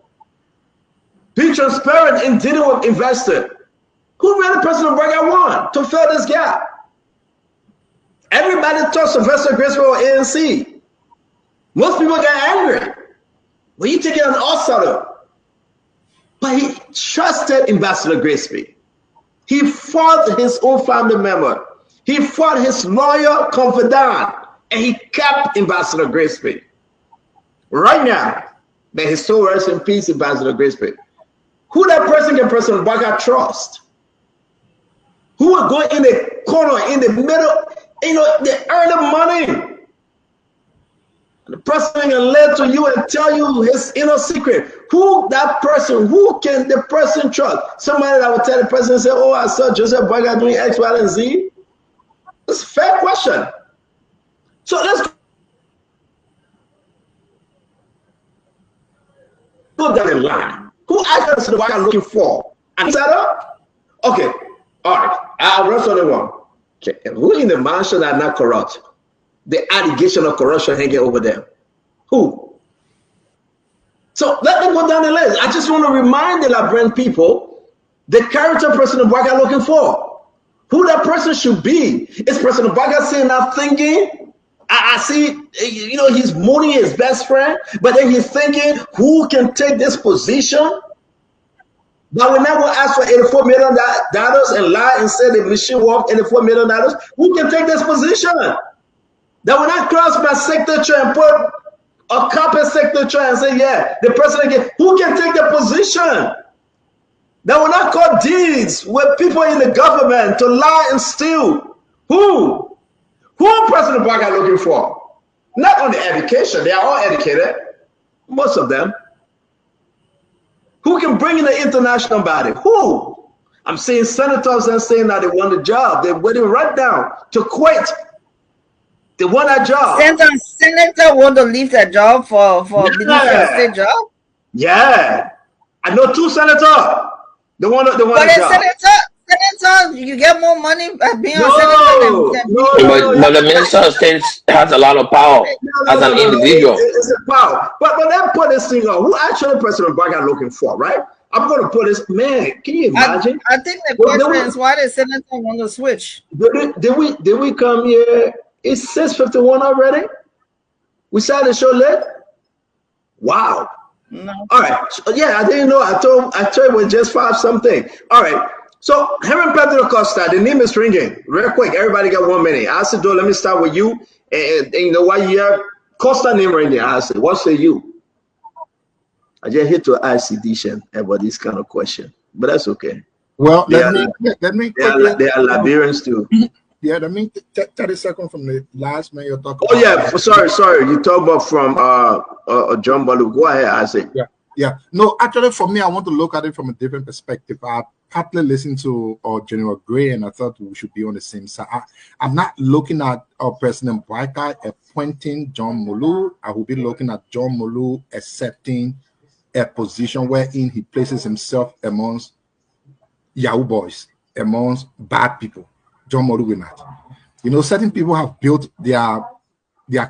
be transparent in dealing with investors, who really President Bouaga want to fill this gap? Everybody talks Sylvester Graceby or ANC. Most people get angry when you take it on outsider. But he trusted Ambassador Graceby. He fought his own family member. He fought his loyal confidant, and he kept Ambassador Graceby. Right now, may his soul rest in peace, Ambassador Graceby. Who that person can President Bouaga trust? Who will go in the corner, in the middle, they earn the money. The president can lie to you and tell you his inner secret. Who that person, who can the person trust? Somebody that will tell the president, say, oh, I saw Joseph Bouaga doing X, Y, and Z. It's a fair question. So let's go down the line. Who actually President Bouaga looking for? And set up? Okay, all right. I'll rest on the one. Okay. Who in the mansion are not corrupt? The allegation of corruption hanging over them. Who? So let me go down the list. I just want to remind the Liberian people the character President Bouaga looking for. Who that person should be. Is President Bouaga saying that thinking? I see, he's mooning his best friend, but then he's thinking, who can take this position? But we're not going to ask for $84 million and lie and say the machine worked $84 million. Who can take this position? That will not cross my signature and put a copy signature and say, yeah, the president who can take the position? That will not call deeds with people in the government to lie and steal. Who? Who President Bouaga looking for? Not only education, they are all educated, most of them. Who can bring in the international body? Who? I'm seeing senators and saying that they want the job. They're waiting right now to quit. They want that job. Senator want to leave their job for Minister of State job? Yeah. I know 2 senators. They want a job. Senator, you get more money by being a senator than but the Minister of State has a lot of power as an individual. It's a power. But then put this thing on. Who actually President Bouaga looking for, right? I'm going to put this, man, can you imagine? I think the question is why the senator want to switch. Did we come here? It's 6:51 already. We started the show late. Wow. No. All right. So, yeah, I didn't know. I told it was just 5 something. All right. So Herman Pedro Costa, the name is ringing. Real quick, everybody got 1 minute. I said, let me start with you. And you know why you have Costa name ringing? I said, what say you? I just hit to ICD about this kind of question, but that's okay. Well, They let are, me they are Liberians too. yeah, let me 30 seconds from the last man you're talking Oh about. yeah, sorry. You talk about from John Balu. Go ahead, Isaac. Yeah. No, actually, for me, I want to look at it from a different perspective. I partly listened to General Gray, and I thought we should be on the same side. I'm not looking at President Boakai appointing John Molu. I will be looking at John Molu accepting a position wherein he places himself amongst Yahoo boys, amongst bad people. John Molu will not. You know, certain people have built their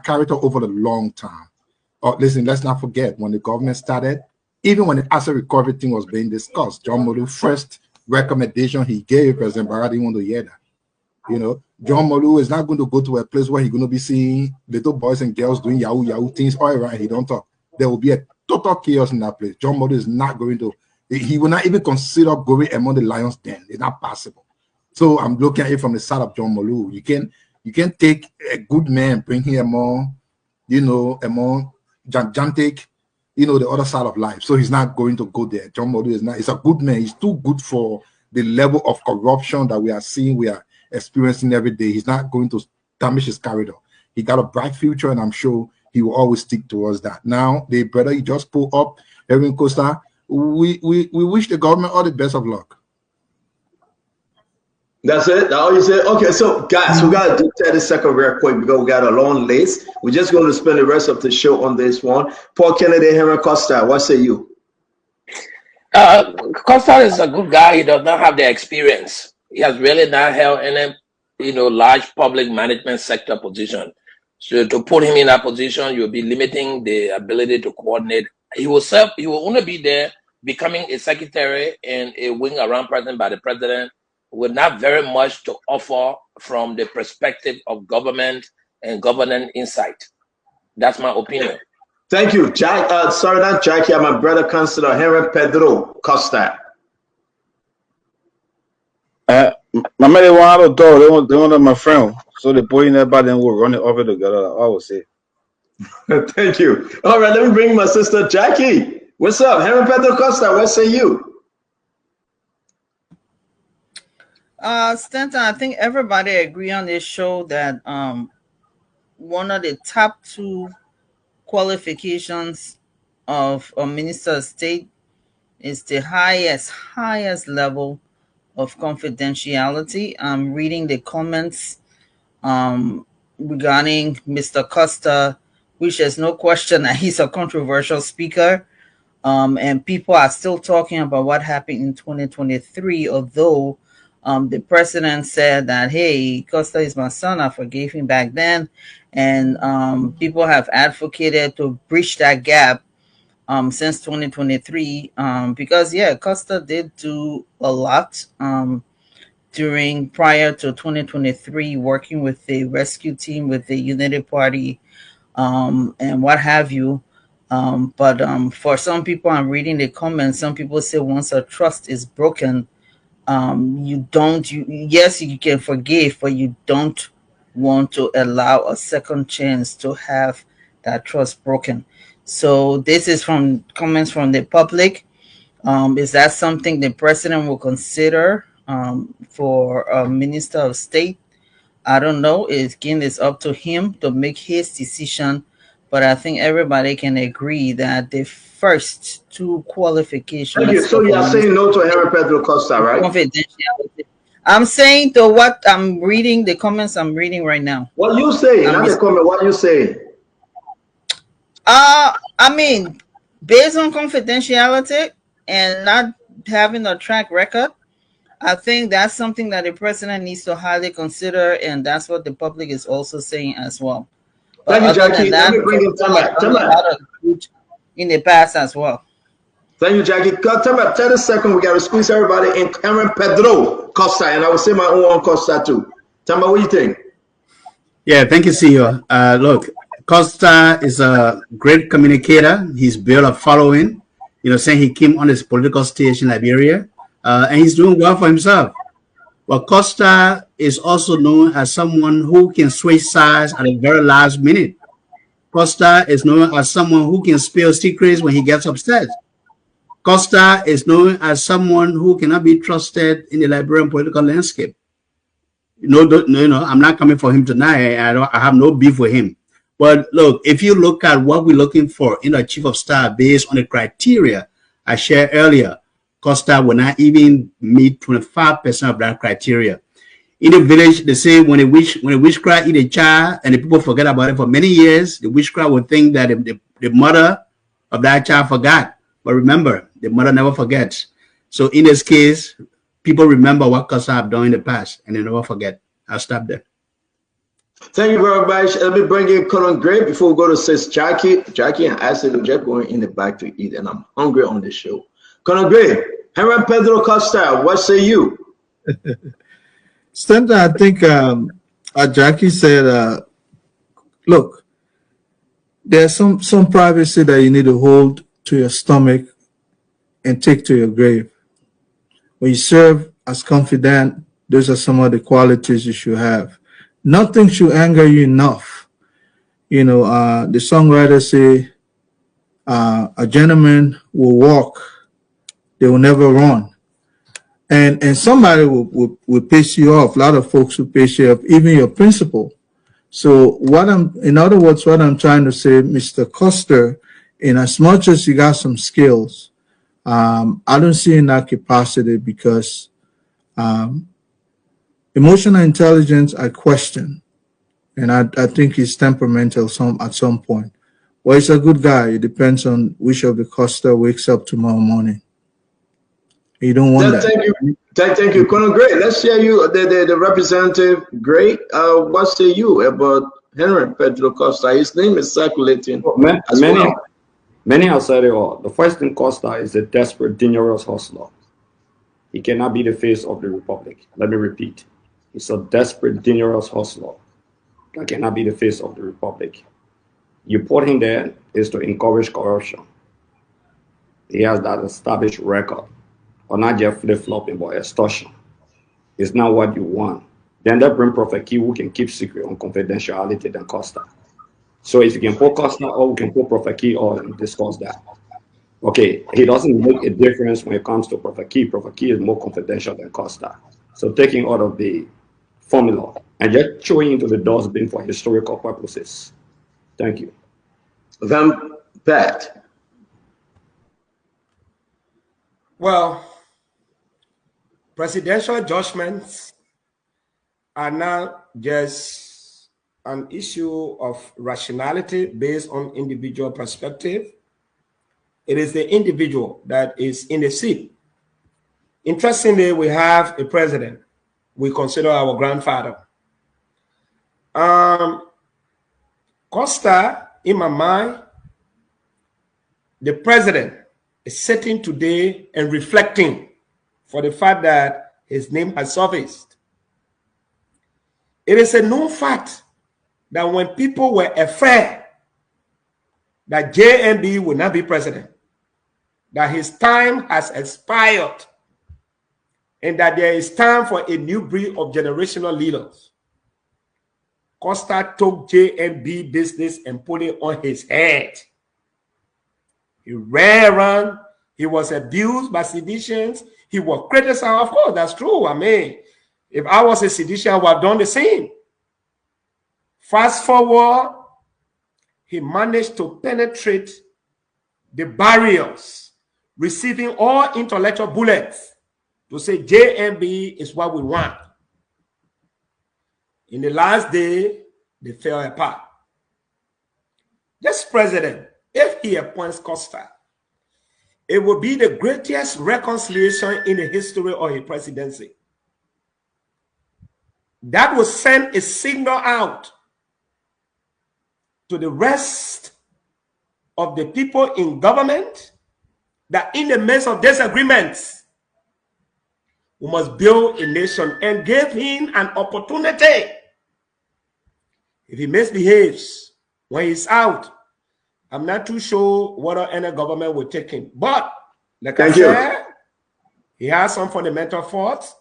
character over the long time. Listen, let's not forget when the government started, even when the asset recovery thing was being discussed, John Molu first recommendation he gave President Barra didn't want to hear that. You know, John Molu is not going to go to a place where he's going to be seeing little boys and girls doing Yahoo things all around. He don't talk. There will be a total chaos in that place. John Molu is not going to. He will not even consider going among the lions' den. It's not possible. So I'm looking at it from the side of John Molu. You can take a good man, bring him among, you know, among gigantic, you know, the other side of life. So he's not going to go there. John Molu is not. He's a good man. He's too good for the level of corruption that we are seeing, we are experiencing every day. He's not going to damage his corridor. He got a bright future, and I'm sure he will always stick towards that. Now, the brother you just pulled up, Erin Costa, we wish the government all the best of luck. That's it? That's all you said? Okay, so guys, we got to do 30 seconds real quick because we got a long list. We're just going to spend the rest of the show on this one. Paul Kennedy, Henry Costa, what say you? Costa is a good guy. He does not have the experience. He has really not held any, you know, large public management sector position. So to put him in that position, you'll be limiting the ability to coordinate. He will only be there becoming a secretary and a wing around person by the president, with not very much to offer from the perspective of government and governance insight. That's my opinion. Thank you, Jack. Sorry, not Jackie. My brother, Councilor Henry Pedro Costa. My man, they want to do. They want my friend. So they put in everybody and we're running over together. I would say. Thank you. All right, let me bring my sister Jackie. What's up, Henry Pedro Costa? What say you? Stanton, I think everybody agree on this show that one of the top two qualifications of a minister of state is the highest level of confidentiality. I'm reading the comments regarding Mr. Costa, which there's no question that he's a controversial speaker. And people are still talking about what happened in 2023, although the president said that, hey, Costa is my son, I forgave him back then. And people have advocated to bridge that gap since 2023 because, yeah, Costa did do a lot prior to 2023, working with the rescue team, with the Unity Party, and what have you. But for some people, I'm reading the comments, some people say once a trust is broken, yes, you can forgive, but you don't want to allow a second chance to have that trust broken. So this is from comments from the public. Is that something the president will consider for a minister of state? I don't know. Again, it's up to him to make his decision. But I think everybody can agree that the first two qualifications. So you are saying no to Henry Pedro Costa, right? Confidentiality. I'm saying to what I'm reading, the comments I'm reading right now. What you say? Not the comment. What you say? I mean, based on confidentiality and not having a track record, I think that's something that the president needs to highly consider, and that's what the public is also saying as well. Thank you, Jackie. Let me bring in in the past as well. Thank you, Jackie. Tell me 30 seconds. We got to squeeze everybody in. Henry Pedro Costa, and I will say my own Costa too. Tell me what you think. Yeah, thank you, CEO. Look, Costa is a great communicator. He's built a following. You know, saying he came on this political stage in Liberia, and he's doing well for himself. But Costa is also known as someone who can switch sides at the very last minute. Costa is known as someone who can spill secrets when he gets upset. Costa is known as someone who cannot be trusted in the Liberian political landscape. I'm not coming for him tonight. I have no beef with him. But look, if you look at what we're looking for in a chief of staff based on the criteria I shared earlier, Costa will not even meet 25% of that criteria. In the village, they say when a witchcraft eat a child and the people forget about it for many years, the witchcraft would think that the mother of that child forgot. But remember, the mother never forgets. So in this case, people remember what Costa have done in the past and they never forget. I'll stop there. Thank you very much. Let me bring in Colin Gray before we go to Sis Jackie. Jackie and Ashley are just going in the back to eat, and I'm hungry on the show. Colin Gray, Henry Pedro Costa, what say you? Stanton, I think Jackie said, look, there's some privacy that you need to hold to your stomach and take to your grave. When you serve as confidant, those are some of the qualities you should have. Nothing should anger you enough. The songwriter say, a gentleman will walk, they will never run. And somebody will piss you off. A lot of folks will piss you off, even your principal. So in other words, what I'm trying to say, Mr. Costa, in as much as you got some skills, I don't see in that capacity because emotional intelligence, I question. And I think he's temperamental at some point. Well, he's a good guy. It depends on which of the Costa wakes up tomorrow morning. You don't want that. Thank you, Colonel Gray. Let's hear you, the representative Gray. What say you about Henry Pedro Costa? His name is circulating. Many have said it all. The first thing, Costa is a desperate, dangerous hustler. He cannot be the face of the republic. Let me repeat. He's a desperate, dangerous hustler that cannot be the face of the republic. You put him there is to encourage corruption. He has that established record. Or not just flip-flopping, but extortion. It's not what you want. Then they bring Prophet Key who can keep secret on confidentiality than Costa. So if you can put Costa or we can put Prophet Key or and discuss that. Okay, he doesn't make a difference when it comes to Prophet Key. Prophet Key is more confidential than Costa. So taking out of the formula and just throwing into the dustbin for historical purposes. Thank you. Van Pat. Well, presidential judgments are not just an issue of rationality based on individual perspective. It is the individual that is in the seat. Interestingly, we have a president we consider our grandfather. Costa, in my mind, the president is sitting today and reflecting for the fact that his name has surfaced. It is a known fact that when people were afraid that JMB would not be president, that his time has expired, and that there is time for a new breed of generational leaders, Costa took JMB business and put it on his head. He ran around. He was abused by seditionists. He was criticized. Of course, that's true. I mean, if I was a sedition, I would have done the same. Fast forward, he managed to penetrate the barriers, receiving all intellectual bullets to say JMB is what we want. In the last day, they fell apart. This president, if he appoints Costa, it will be the greatest reconciliation in the history of his presidency. That will send a signal out to the rest of the people in government that in the midst of disagreements, we must build a nation, and give him an opportunity. If he misbehaves when he's out, I'm not too sure whether any government will take him. But, like I said, he has some fundamental faults,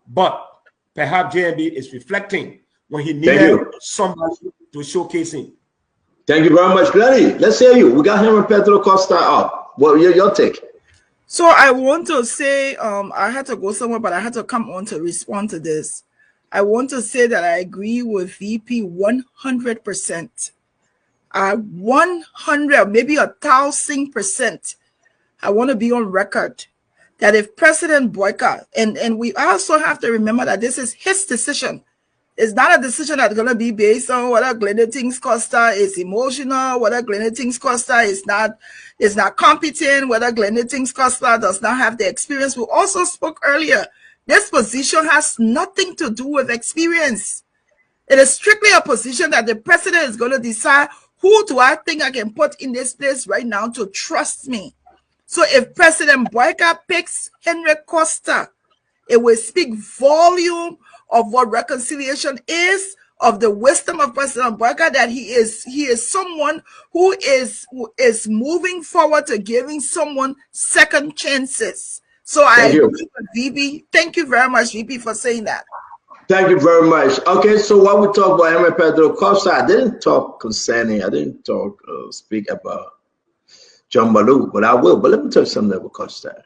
but perhaps JMB is reflecting when he needed somebody to showcase him. Thank you very much, Glennie. Let's hear you. We got Henry Pedro Costa up. What your take? So I want to say, I had to go somewhere, but I had to come on to respond to this. I want to say that I agree with VP 100%. 100, maybe 1,000%. I want to be on record that if President Boyka, and we also have to remember that this is his decision. It's not a decision that's going to be based on whether Glenda thinks Costa is emotional, whether Glenda thinks Costa is not competent, whether Glenda thinks Costa does not have the experience. We also spoke earlier. This position has nothing to do with experience. It is strictly a position that the president is going to decide, who do I think I can put in this place right now to trust me? So if President Boyka picks Henry Costa, it will speak volume of what reconciliation is, of the wisdom of President Boyka, that he is someone who is moving forward to giving someone second chances. So I agree with VP. Thank you very much, VP, for saying that. Thank you very much. Okay, so while we talk about Henry Pedro Costa, I didn't speak about John Malou, but I will. But let me tell you something about Costa.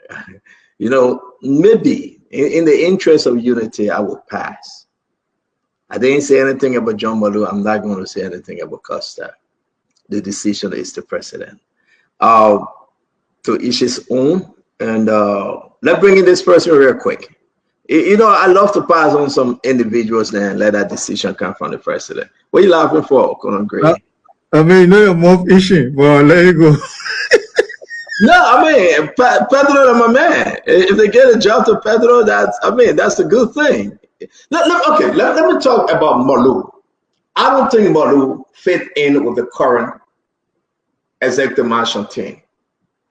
You know, maybe in the interest of unity, I will pass. I didn't say anything about John Malou. I'm not going to say anything about Costa. The decision is the president. To each his own. And let's bring in this person real quick. You know, I love to pass on some individuals and let that decision come from the president. What are you laughing for, Conan Gray? I mean, you know you're more fishing, but I'll let you go. No, I mean, Pedro is my man. If they get a job to Pedro, that's a good thing. Okay, let me talk about Malou. I don't think Malou fit in with the current executive mansion team.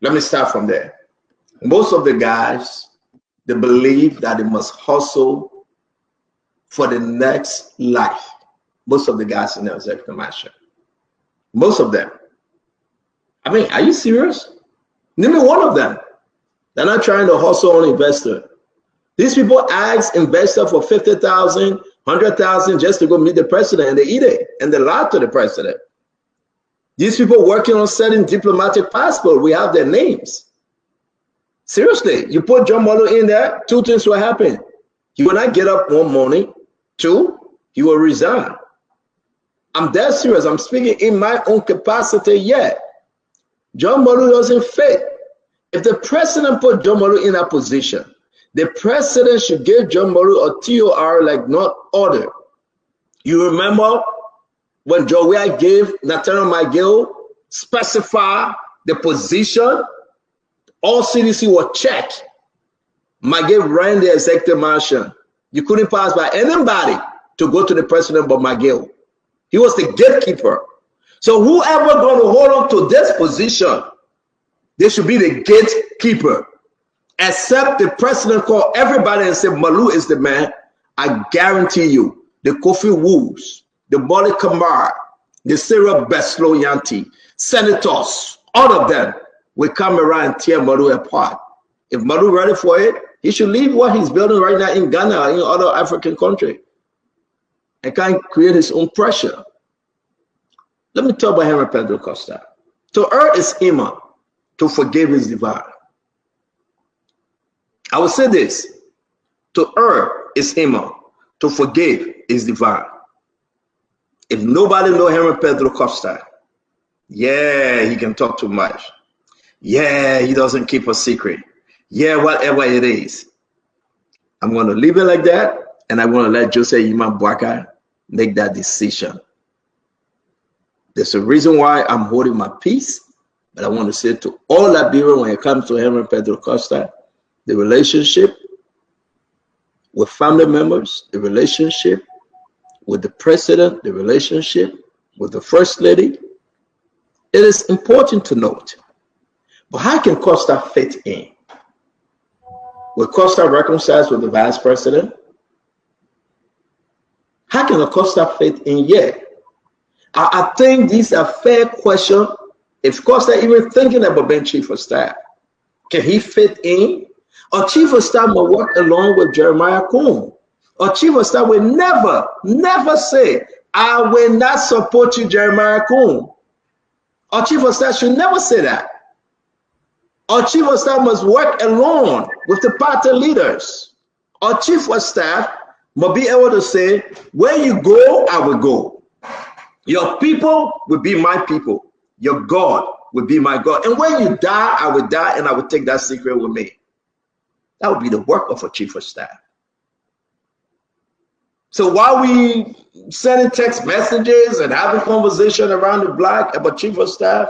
Let me start from there. Most of the guys, they believe that they must hustle for the next life. Most of the guys in the executive mansion. Most of them. I mean, are you serious? Name me one of them. They're not trying to hustle on investor. These people ask investor for 50,000, 100,000 just to go meet the president, and they eat it and they lie to the president. These people working on setting diplomatic passport, we have their names. Seriously, you put John Malou in there, two things will happen. He will not get up one morning. Two, he will resign. I'm dead serious. I'm speaking in my own capacity yet. John Malou doesn't fit. If the president put John Malou in a position, the president should give John Malou a TOR like not order. You remember when Joey gave Nathaniel McGill specify the position? All CDC was checked. McGill ran the executive mansion. You couldn't pass by anybody to go to the president but McGill. He was the gatekeeper. So whoever going to hold on to this position, they should be the gatekeeper. Except the president call everybody and say, Malou is the man. I guarantee you, the Kofi Woos, the Boli Kamara, the Sarah Beslo Yanti, senators, all of them will come around and tear Malou apart. If Malou ready for it, he should leave what he's building right now in Ghana or in other African countries and can create his own pressure. Let me talk about Henry Pedro Costa. To err is human, to forgive is divine. I will say this, to err is human, to forgive is divine. If nobody knows Henry Pedro Costa, yeah, he can talk too much. Yeah, he doesn't keep a secret. Yeah, whatever it is. I'm going to leave it like that, and I'm going to let Jose Yima Boyka make that decision. There's a reason why I'm holding my peace, but I want to say to all Liberians when it comes to Henry Pedro Costa, the relationship with family members, the relationship with the president, the relationship with the first lady, it is important to note. But how can Costa fit in? Will Costa reconcile with the vice president? How can Costa fit in yet? I think these are fair questions. If Costa even thinking about being chief of staff, can he fit in? Or chief of staff will work along with Jeremiah Coon. Or chief of staff will never say, I will not support you, Jeremiah Coon. Or chief of staff should never say that. Our chief of staff must work alone with the party leaders. Our chief of staff must be able to say, where you go, I will go. Your people will be my people. Your God will be my God. And when you die, I will die, and I will take that secret with me. That would be the work of a chief of staff. So while we sending text messages and having conversation around the block about chief of staff,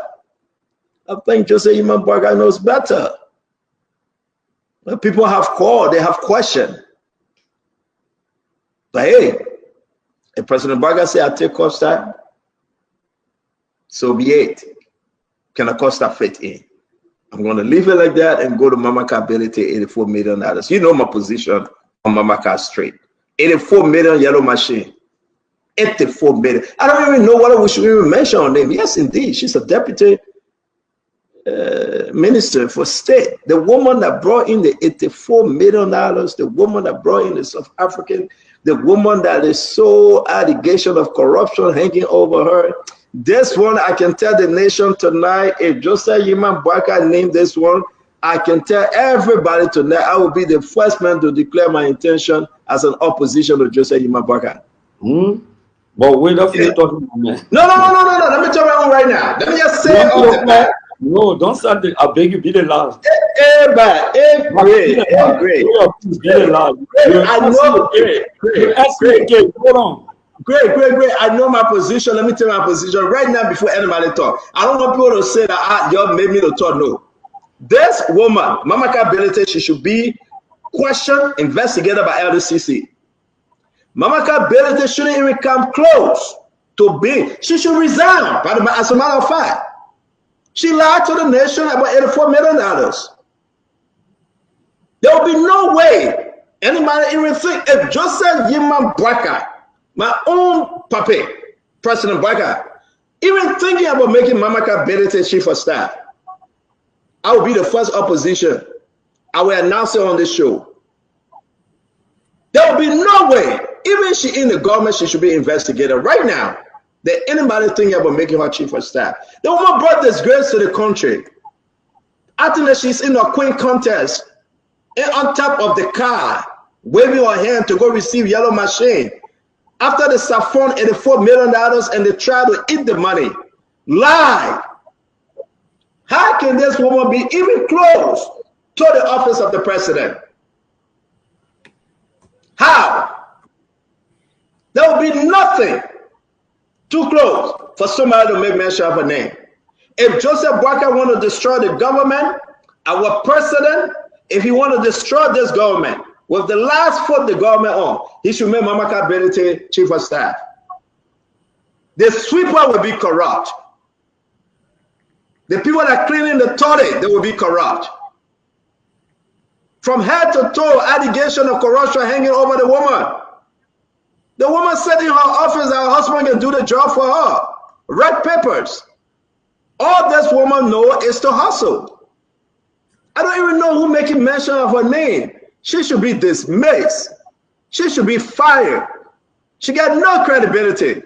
I think Joseph Yima Barker knows better. People have called, they have questioned. But hey, if President Barker say I take Costa, so be it. Can a Costa fit in? I'm going to leave it like that and go to Mamaka Ability, $84 million. You know my position on Mamaka Street. 84 million yellow machine. 84 million. I don't even know what we should even mention her name. Yes, indeed. She's a deputy minister for state. The woman that brought in the $84 million, the woman that brought in the South African, the woman that is so allegation of corruption hanging over her. This one, I can tell the nation tonight, if Joseph Yima Barker named this one, I can tell everybody tonight, I will be the first man to declare my intention as an opposition to Joseph Yima Barker. But wait up, yeah. Talking about that. No. Let me tell you right now. Let me just say all the time. No, don't start. I beg you, be the last. Great. Be the last. I know. Great. Hold on. Great. I know my position. Let me tell you my position right now before anybody talk. I don't want people to say that y'all made me to talk. No. This woman, Mamaka Ability, she should be questioned, investigated by LDCC. Mamaka Ability shouldn't even come close to being. She should resign. As a matter of fact, she lied to the nation about $84 million. There will be no way anybody even think if Joseph Yima Barker, my own puppy, President Barker, even thinking about making Mamaka Ability chief of staff, I will be the first opposition. I will announce it on this show. There will be no way, even if she in the government, she should be investigated right now. That anybody thinking about making her chief of staff. The woman brought disgrace to the country. I think that she's in a queen contest and on top of the car, waving her hand to go receive yellow machine. After the Saffron $84 million and they try to eat the money. Lie. How can this woman be even close to the office of the president? How? There will be nothing too close for somebody to make mention of her name. If Joseph Barker want to destroy the government, our president, if he want to destroy this government, with the last foot the government on, he should make Mamaka Ability chief of staff. The sweeper will be corrupt. The people that are cleaning the toilet, they will be corrupt. From head to toe, allegation of corruption hanging over the woman. The woman said in her office that her husband can do the job for her. Red papers. All this woman knows is to hustle. I don't even know who making mention of her name. She should be dismissed. She should be fired. She got no credibility.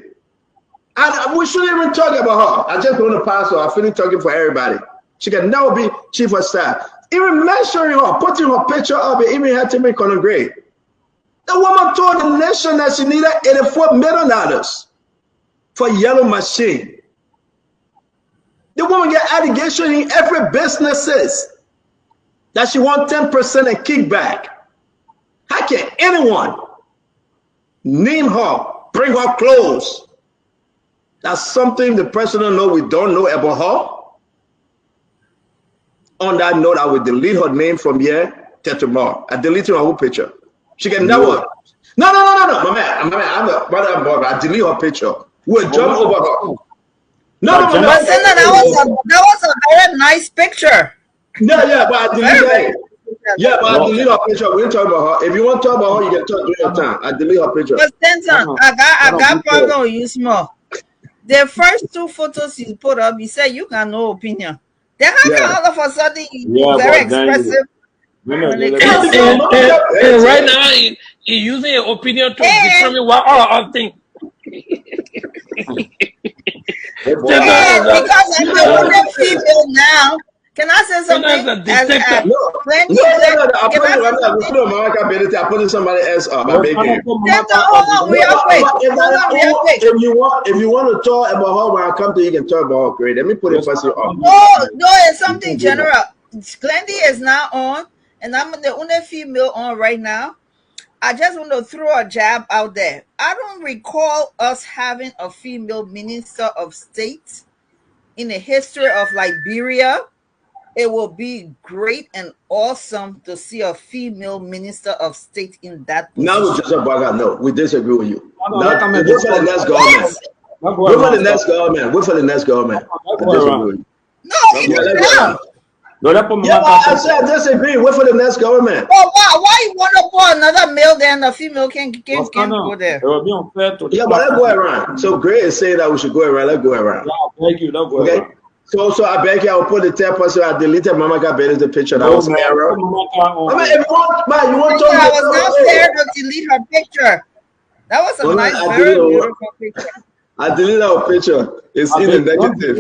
And we shouldn't even talk about her. I just want to pass her. I finish talking for everybody. She can now be chief of staff. Even mentioning her, putting her picture up, and even had to make on a grade. The woman told the nation that she needed $84 million for yellow machine. The woman get allegation in every businesses that she wants 10% in kickback. How can anyone name her, bring her close? That's something the president knows we don't know about her. On that note, I will delete her name from here till tomorrow. I deleted her whole picture. She can never. No. My man, I'm the brother and brother. I delete her picture. We'll jump over her. No. That was a very nice picture. Yeah, but I delete it. Yeah, but I delete her picture. We didn't talk about her. If you want to talk about her, you can talk during your time. I delete her picture. But Stenson, I got problem with you small. The first two photos you put up, you said you got no opinion. Then how come all of a sudden you very expressive? And right now, he's using your opinion to determine what all things. Because I'm the only female now. Can I say something? a dictator. Plenty, I put it right now. We put Mama ability. I put somebody else up. I beg you. Hold on, real quick. If you want to talk about her when I come to you, can talk about her. Great. Let me put it first. No, it's something general. Plenty is not on, and I'm the only female on right now. I just want to throw a jab out there. I don't recall us having a female minister of state in the history of Liberia. It will be great and awesome to see a female minister of state in that position. Now, Joseph Baga, no, we disagree with you. Wait for the next government. Wait for the next government. Wait for the next government. No, I said I disagree. Wait for the next government. Well, why you want to put another male there and a female can't go there? Yeah, but let's go around. So Gray is saying that we should go around. Let's go around. Okay. So I beg you, I will put the 10%. I deleted Mama Gabelis the picture. That was error. I mean, if you want to I was not scared to delete her picture. That was a nice, very beautiful picture. I deleted our picture. It's in the negative.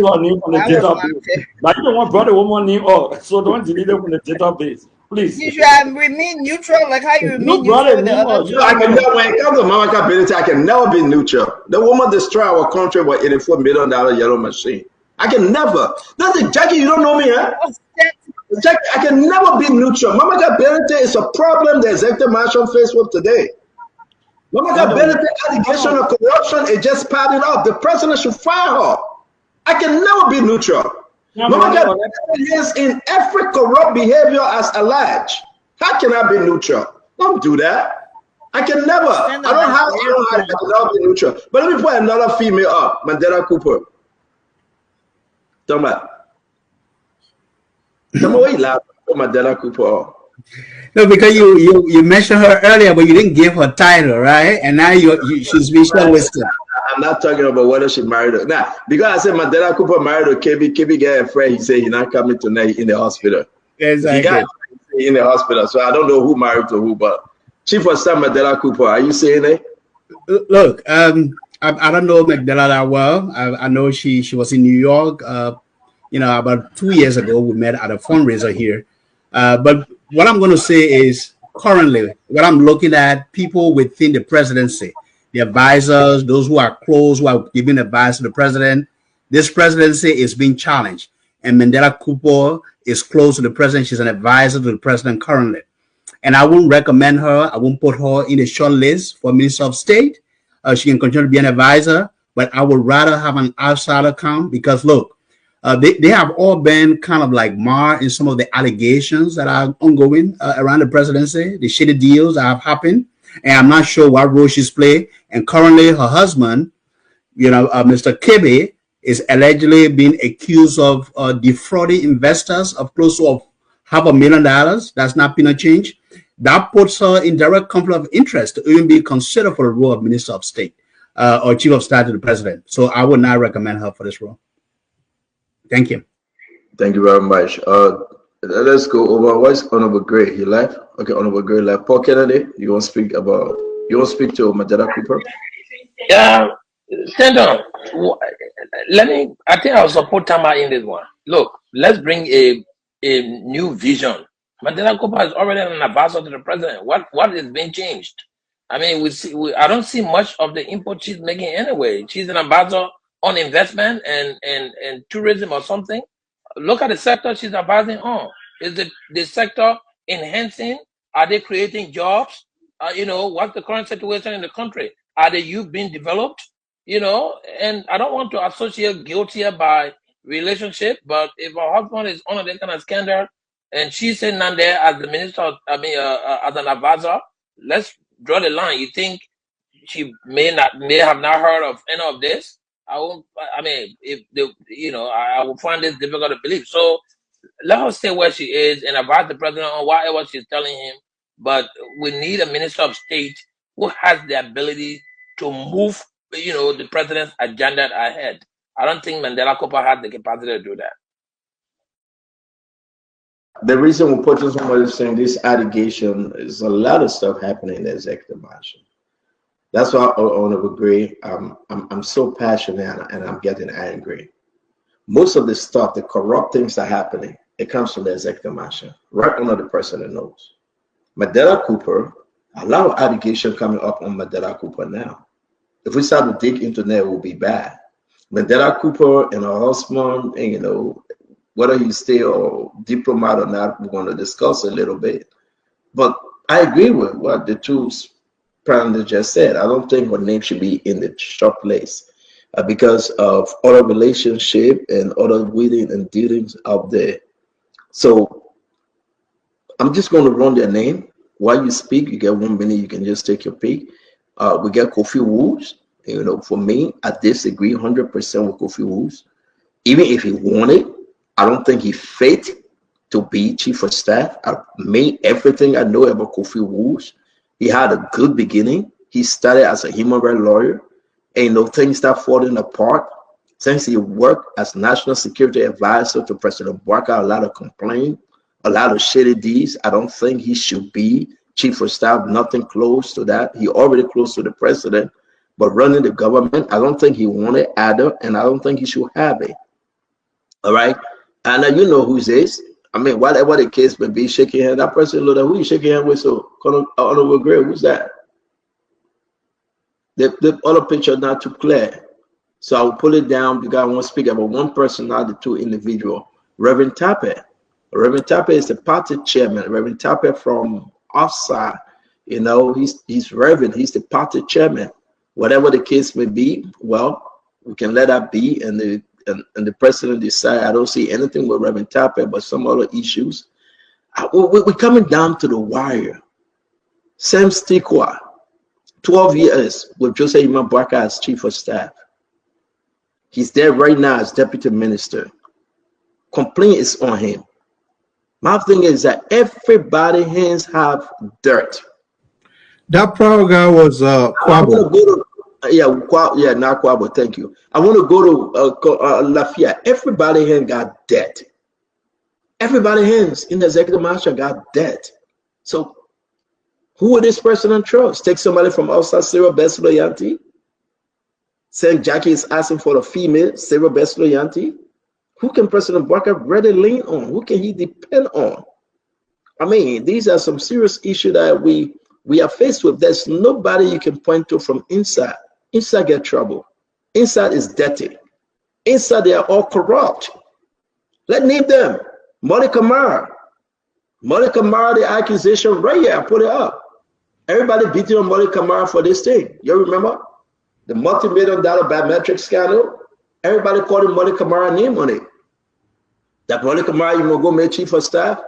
But you don't want brother woman name up, so don't delete it from the database. Please. You should remain neutral, like how you remain neutral with the other two. I can never, when it comes to Mama Gabelis, I can never be neutral. The woman destroyed our country with $84 million yellow machine. I can never. That's it, Jackie. You don't know me, huh? Jackie, I can never be neutral. Mama Gabelis is a problem the executive mansion faced with today. Mama Gabelis allegation of corruption is just padding up. The president should fire her. I can never be neutral. Mama Gabelis is in every corrupt behavior as alleged. How can I be neutral? Don't do that. I can never. I can never be neutral. But let me put another female up, Mandela Cooper. Mandela Cooper. No, because you mentioned her earlier, but you didn't give her title, right? And now she's being shortlisted. I'm not talking about whether she married her. Now, because I said Mandela Cooper married her, KB got a friend. He said he's not coming tonight in the hospital. Exactly. He got in the hospital, so I don't know who married to who, but Chief of Staff Mandela Cooper, are you saying it? Look, I don't know Mandela that well. I know she was in New York. About 2 years ago, we met at a fundraiser here. But what I'm going to say is currently, what I'm looking at, people within the presidency, the advisors, those who are close, who are giving advice to the president, this presidency is being challenged. And Mandela Cooper is close to the president. She's an advisor to the president currently. And I wouldn't recommend her. I won't put her in a short list for Minister of State. She can continue to be an advisor, but I would rather have an outsider come because, look, they have all been kind of like marred in some of the allegations that are ongoing around the presidency, the shady deals that have happened. And I'm not sure what role she's played. And currently her husband, Mr. Kebe, is allegedly being accused of defrauding investors of close to $500,000. That's not peanut change. That puts her in direct conflict of interest to even be considered for the role of Minister of State or Chief of Staff to the President. So I would not recommend her for this role. Thank you. Thank you very much. Let's go over. What's Honorable Gray? He left. Okay, Honorable Gray left. Paul Kennedy, you want to speak to Mandela Cooper? Yeah, stand on. I think I'll support Tama in this one. Look, let's bring a new vision. Mandela Cooper is already an advisor to the president. What is being changed? I mean, I don't see much of the input she's making anyway. She's an advisor on investment and tourism or something. Look at the sector she's advising on. Is the sector enhancing? Are they creating jobs? What's the current situation in the country? Are the youth being developed? And I don't want to associate guilt here by relationship, but if her husband is on that kind of scandal and she's sitting down there as the minister, as an advisor, let's draw the line. You think she may have not heard of any of this? I will find this difficult to believe. So let her stay where she is and advise the president on whatever she's telling him. But we need a minister of state who has the ability to move, the president's agenda ahead. I don't think Mandela Cooper had the capacity to do that. The reason we're putting somebody saying this allegation is a lot of stuff happening in the executive mansion. That's why I want to agree. I'm so passionate and I'm getting angry. Most of the stuff, the corrupt things that are happening, it comes from the executive mansion, right under the president nose. Mandela Cooper, a lot of allegation coming up on Mandela Cooper now. If we start to dig into that, it will be bad. Mandela Cooper and her husband, and you know, whether he's still a diplomat or not, we're going to discuss a little bit. But I agree with what the two panelists just said. I don't think her name should be in the short place because of other relationship and other wheeling and dealings out there. So I'm just going to run their name. While you speak, you get 1 minute, you can just take your pick. We get Kofi Woods. You know, for me, I disagree 100% with Kofi Woods. Even if he wanted, I don't think he fit to be chief of staff. I made everything I know about Kofi Woods. He had a good beginning. He started as a human rights lawyer. And you know, things start falling apart. Since he worked as national security advisor to President Bouazizi, a lot of complaints, a lot of shady deeds. I don't think he should be chief of staff, nothing close to that. He already close to the president, but running the government, I don't think he wanted either, and I don't think he should have it. All right? And you know who's this. I mean, whatever the case may be, shaking hand, that person, who you shaking hand with? So, Honorable Gray, who's that? The other picture not too clear. So I will pull it down because I want to speak about one person, not the two individuals. Reverend Tappe. Reverend Tappe is the party chairman. Reverend Tappe from offside, you know, he's Reverend, he's the party chairman. Whatever the case may be, well, we can let that be, and the president decide. I don't see anything with Reverend Tappe, but some other issues. We're coming down to the wire. Sam Stikwa, 12 years with Joseph Imam Bouazizi as chief of staff. He's there right now as deputy minister. Complaint is on him. My thing is that everybody's hands have dirt. That proud guy was Kwabo. Not Kwabo. Thank you. I want to go to Lafayette. Everybody's hands got debt. Everybody's hands in the executive mansion got debt. So, who would this president trust? Take somebody from outside Sarah Bessler-Yanti? Saying Jackie is asking for a female Sarah Bessler-Yanti? Who can President Bouazizi really lean on? Who can he depend on? I mean, these are some serious issues that we are faced with. There's nobody you can point to from inside. Inside get trouble. Inside is dirty. Inside they are all corrupt. Let's name them. Monica Mara. Monica Mara, the accusation right here, I put it up. Everybody beating on Monica Mara for this thing. You remember? The multi-million-dollar biometric scandal. Everybody calling Monica Mara name on it. That Monica Mara, you will go make chief of staff,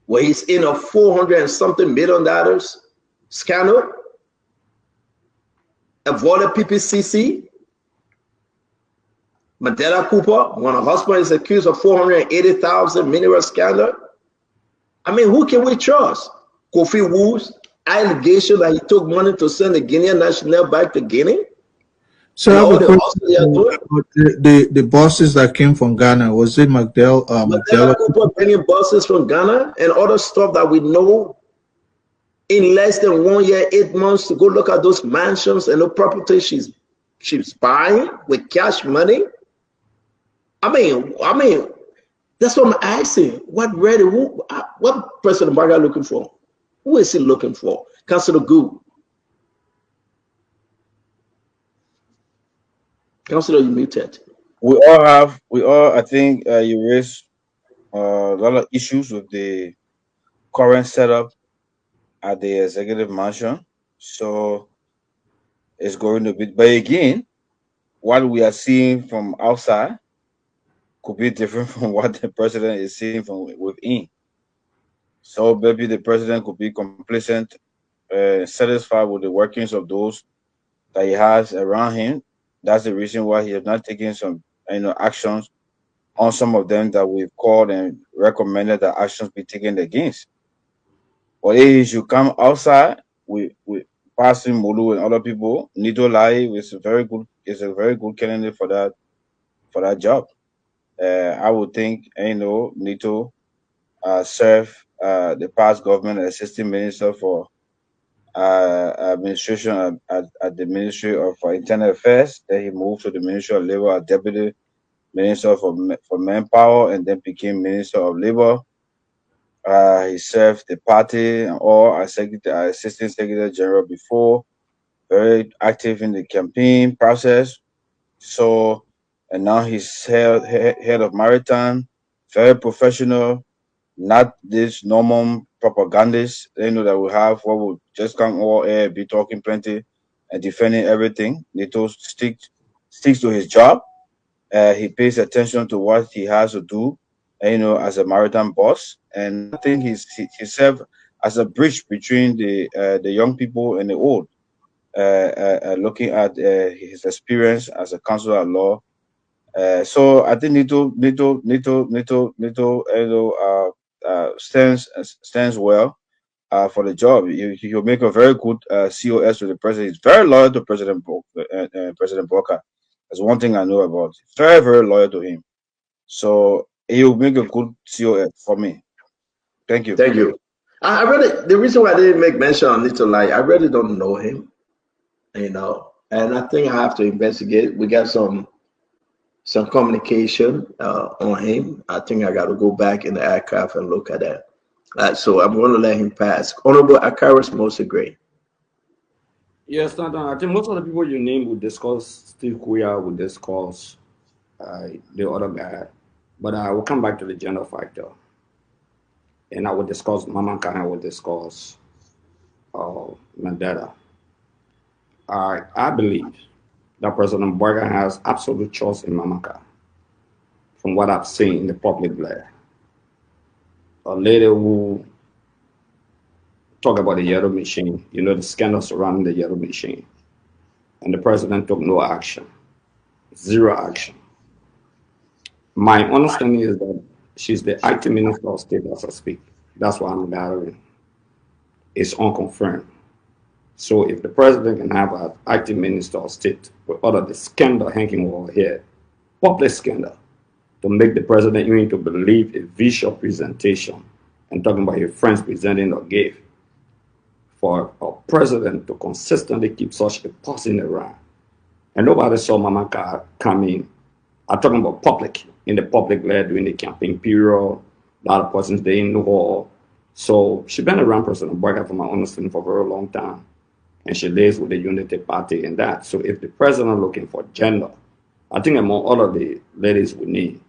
where he's in a $400 and something million scandal, avoided PPCC. Mandela Cooper, when her husband is accused of $480,000 mineral scandal. I mean, who can we trust? Kofi Woods, allegation that he took money to send the Guinean national back to Guinea. So the bosses that came from Ghana, was it Mandela Cooper bringing bosses from Ghana and other stuff that we know in less than 1 year, 8 months to go look at those mansions and the property she's buying with cash money? I mean, that's what I'm asking. What President Bouazizi looking for? Who is he looking for? Councilor Gould. Councilor, you muted. I think you raised a lot of issues with the current setup at the executive mansion. So it's going to be, but again, what we are seeing from outside could be different from what the president is seeing from within. So maybe the president could be complacent, satisfied with the workings of those that he has around him. That's the reason why he has not taken some actions on some of them that we've called and recommended that actions be taken against. But if he should come outside with passing Mulu and other people, Nito Lai is a very good candidate for that job. I would think Nito served the past government as assistant minister for administration at the Ministry of Internal Affairs. Then he moved to the Ministry of Labor as deputy Minister for Manpower, and then became Minister of Labor. He served the party or as Assistant Secretary General before, very active in the campaign process. So, and now he's head of Maritime, very professional, not this normal propagandist, that we have what will just come all air, be talking plenty and defending everything. Nito sticks to his job. He pays attention to what he has to do, as a maritime boss. And I think he served as a bridge between the young people and the old, looking at his experience as a counselor at law. So I think Nito stands well for the job. He'll make a very good COS to the president. He's very loyal to President Bokar. That's one thing I know about. Very, very loyal to him. So he'll make a good COS for me. Thank you. Thank you. I really, the reason why I didn't make mention of Little Light, I really don't know him, and I think I have to investigate. We got some communication on him. I think I got to go back in the archive and look at that. So I'm going to let him pass. Honorable Akaris Moses Gray. Yes, I think most of the people you name would discuss Steve Kuya, would discuss the other guy, but I will come back to the gender factor. And I will discuss Mamanka, I will discuss Mandela. I believe that President Bokar has absolute trust in Mamanka from what I've seen in the public glare. A lady who talk about the yellow machine, the scandal surrounding the yellow machine. And the president took no action, zero action. My understanding is that she's the acting minister of state as I speak. That's why I'm gathering. It's unconfirmed. So if the president can have an acting minister of state with all of the scandal hanging over here, public scandal, to make the president even to believe a visual presentation and talking about your friends presenting or gave, for a president to consistently keep such a person around. And nobody saw Mamanka coming. I'm talking about public, in the public glare during the campaign period. A lot of persons they didn't know her. So she's been around President Bokar, from my understanding, for a very long time. And she lives with the Unity Party and that. So if the president looking for gender, I think among all of the ladies we need,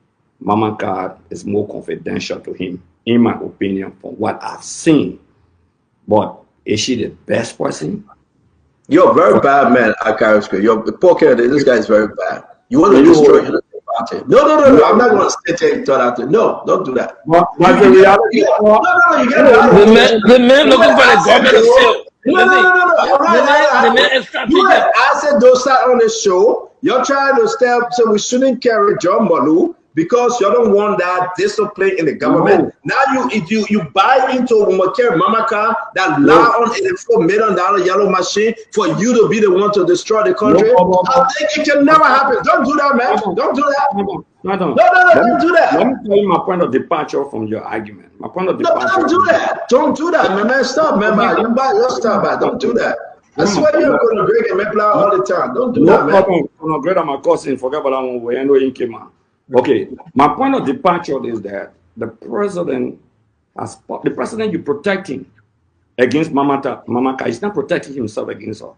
Mamanka is more confidential to him, in my opinion, from what I've seen. But is she the best person? You're a very bad man, Akaris. You're poker. This guy is very bad. You want to destroy Unity Party? No. I'm not going to sit there and throw out there. No, don't do that. But the reality, You get The man looking for the government is still. No. The man is strategic. I said those sat on the show. You're trying to step, so we shouldn't carry John Malu because you don't want that discipline in the government. Now you buy into Mamanka, that lie on $84 million yellow machine for you to be the one to destroy the country. I think it can never happen. Don't do that, man. Don't do that. No, don't do that. Let me tell you my point of departure from your argument. My point of departure. Don't do that. Don't do that, man. Stop, man. You buy your stuff, man. Don't do that. I swear you're going to break and make all the time. Don't do that, man. No, great, I'm a cousin. Forget about that one. I know in Kima. Okay, my point of departure is that the president you're protecting against Mamanka is not protecting himself against her.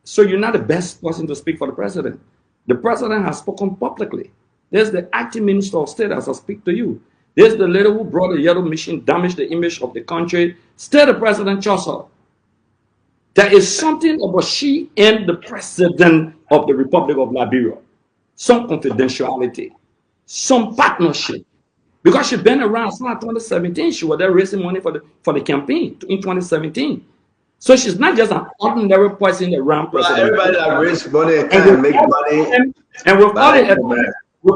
So you're not the best person to speak for the president. The president has spoken publicly. There's the acting minister of state as I speak to you. There's the lady who brought the yellow machine, damaged the image of the country. Still the president trusts her. There is something about she and the president of the Republic of Liberia. Some confidentiality, some partnership. Because she's been around since 2017. She was there raising money for the campaign in 2017. So she's not just an ordinary person around president. Everybody that raise money and make money. And with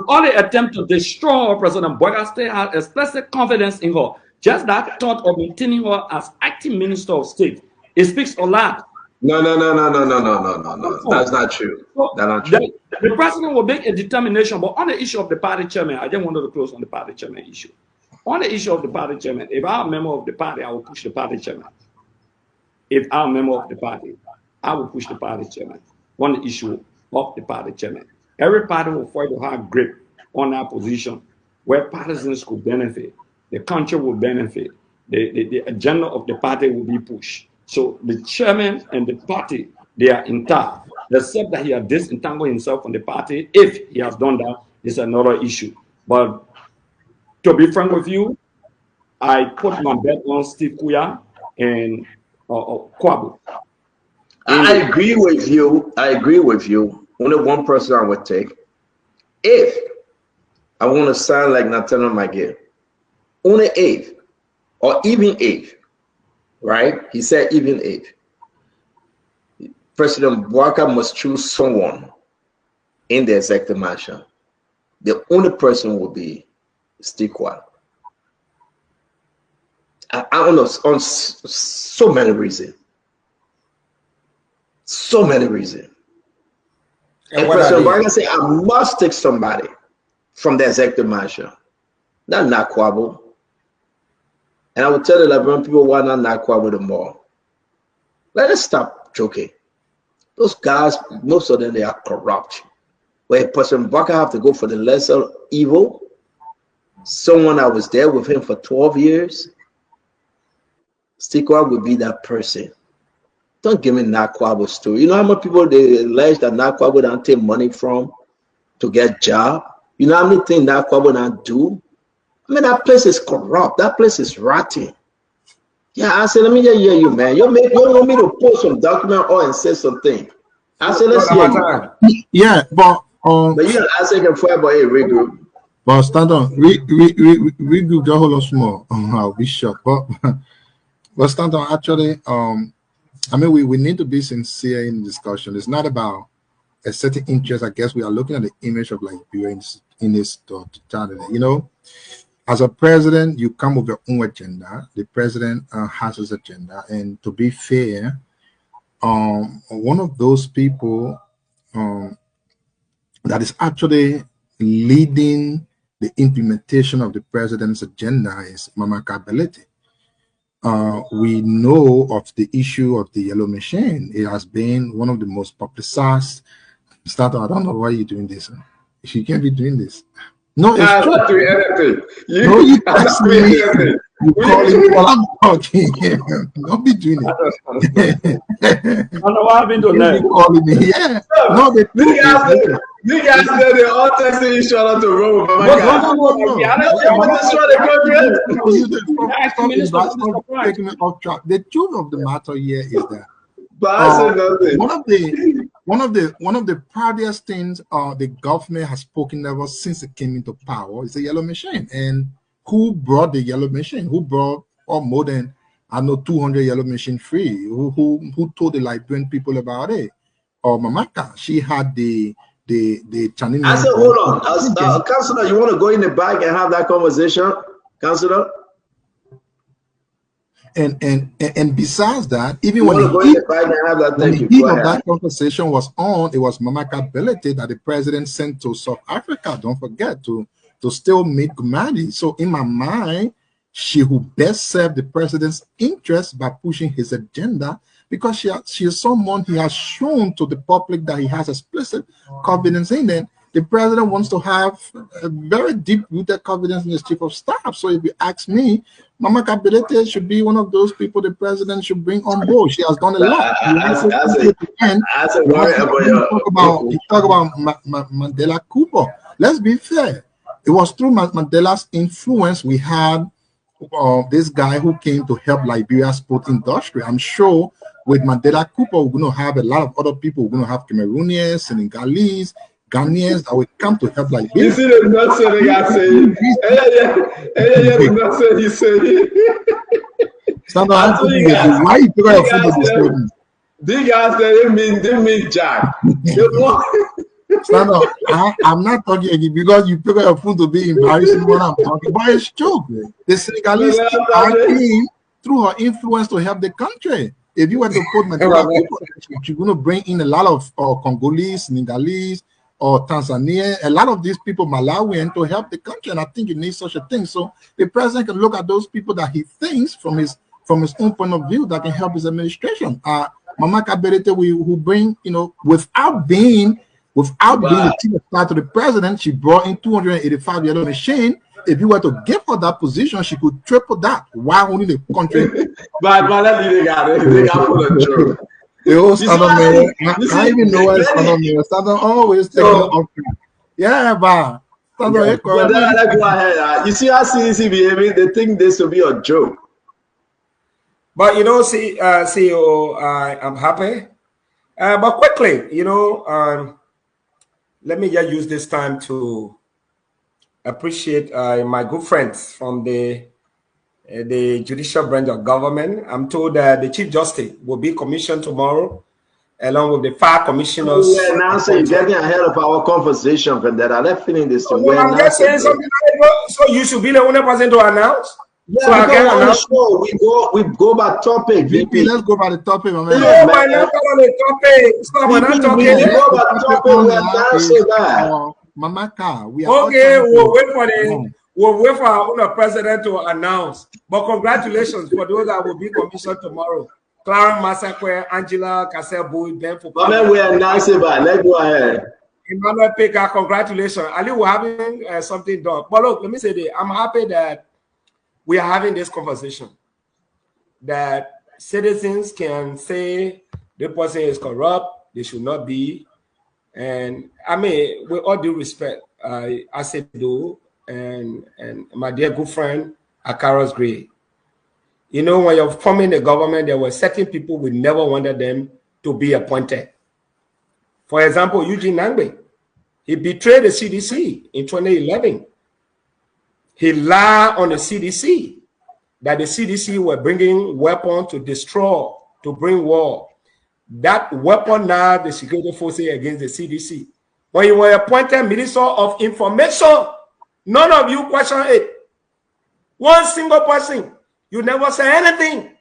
all the attempt to destroy President Bokar, still has explicit confidence in her. Just that thought of maintaining her as acting minister of state, it speaks a lot. No. That's not true. That's not true. The president will make a determination, but on the issue of the party chairman, I just wanted to close on the party chairman issue. On the issue of the party chairman, if I'm a member of the party, I will push the party chairman. If I'm a member of the party, I will push the party chairman on the issue of the party chairman. Every party will fight to have grip on that position where partisans could benefit, the country will benefit, the agenda of the party will be pushed. So the chairman and the party, they are intact, except that he has disentangled himself from the party. If he has done that, it's another issue. But to be frank with you, I put my bet on Steve Kuya and Kwabu. I agree with you. I agree with you. Only one person I would take. If I want to sound like Nathaniel Magid, only eighth or even eighth, right? He said even eighth. President Bouaka must choose someone in the executive mansion. The only person will be Steve Kuya. I don't know, on so many reasons. So many reasons. And President Bouaka said, I must take somebody from the executive mansion, not Nakwabu. And I would tell the Liberian people why not Nakwabu the more. Let us stop joking. Those guys, most of them, they are corrupt. Where President Bouaka have to go for the lesser evil, someone that was there with him for 12 years, Steve Kuya would be that person. Don't give me Nakwabu's story. You know how many people they allege that Nakwabu don't take money from to get job? You know how many things Nakwabu don't do? I mean, that place is corrupt. That place is rotten. Yeah, I said, let me just hear you, man. You want me to post some document or and say something. I said, let's hear you. Yeah, but yeah, I said, can fire about a regroup. But stand on, regroup the whole small. I'll be shocked. But stand on, actually, I mean, we need to be sincere in discussion. It's not about a certain interest. I guess we are looking at the image of Liberia in this totality. You know, as a president, you come with your own agenda. The president has his agenda. And to be fair, one of those people that is actually leading the implementation of the president's agenda is Mamaka Belete. We know of the issue of the yellow machine. It has been one of the most publicized. I don't know why you're doing this. You can't be doing this. No, it's I'm not doing anything. You text me. You call me while I'm talking. Don't be doing it. I don't know what I've been doing that. Calling me. Yeah. No, you guys know they all texting each other to roll. No. Taking me off track. The truth of the matter here is that one of the proudest things the government has spoken ever since it came into power is the yellow machine. And who brought the yellow machine? Who brought more than 200 yellow machine free? Who told the Liberian people about it? Or Mamaka, she had the Chanini. I said, hold on, Councillor, you want to go in the back and have that conversation, Councillor? And besides that, even when the heat of that conversation was on, it was Mamaka Belete that the president sent to South Africa. Don't forget to still meet Gumadi. So in my mind, she who best served the president's interest by pushing his agenda, because she is someone he has shown to the public that he has explicit confidence in. And the president wants to have a very deep-rooted confidence in his chief of staff. So if you ask me, Mamaka Belete should be one of those people the president should bring on board. She has done a lot. You talk about Mandela Cooper. Let's be fair. It was through Mandela's influence we had this guy who came to help Liberia's sport industry. I'm sure with Mandela Cooper, we're going to have a lot of other people. We're going to have Cameroonians, Senegalese, Ghanaians that will come to help Liberia. You see the nonsense they got saying? The nonsense he said. Why you pick up your food this morning? These guys said they mean Jack. Stand up. I'm not talking again because you pick up your phone to be embarrassing when I'm talking, but it's true. The Senegalese came through her influence to help the country. If you were to put Mandela, you're going to bring in a lot of Congolese, Senegalese, or Tanzania, a lot of these people, Malawian, to help the country. And I think you need such a thing. So the president can look at those people that he thinks from his own point of view that can help his administration. Mamaka Belete, who bring, without being Without being the chief of staff to the president, she brought in $285 million machine. If you were to give her that position, she could triple that. Why only the country? But let me got it. They got full of joke. The whole Southern Mayor, I even know why Southern Mayor. Southern always taking off. Yeah, but let's go ahead. You see how CDC behaving? They think this will be a joke. But you know, CEO, I'm happy. But quickly, you know, let me just use this time to appreciate my good friends from the judicial branch of government. I'm told that the Chief Justice will be commissioned tomorrow, along with the 5 commissioners. We're announcing, you're getting ahead of our conversation, Vendetta. Let's finish this. I'm just saying something. So you should be the only person to announce. Yeah, so I can announce. We go by topic. VP, let's go by the topic, my man. No, we're not on the topic. Stop, we're not talking. We go by topic. We're announcing that. Mama Car, we are okay. We'll wait for our own president to announce. But congratulations for those that will be commissioned tomorrow. Clara Masakwe, Angela Kasebo, Ben for. We are announcing that. Let's go ahead. Emmanuel Peka, congratulations. Ali, we're having something done. But look, let me say this. I'm happy that we are having this conversation. That citizens can say the person is corrupt, they should not be. And I mean, with all due respect, I said do, and my dear good friend, Akaros Gray. You know, when you're forming the government, there were certain people we never wanted them to be appointed. For example, Eugene Nangbe, he betrayed the CDC in 2011. He lied on the CDC that the CDC were bringing weapons to destroy, to bring war. That weapon now the security forces against the CDC. When you were appointed Minister of Information, none of you question it. One single person, you never say anything.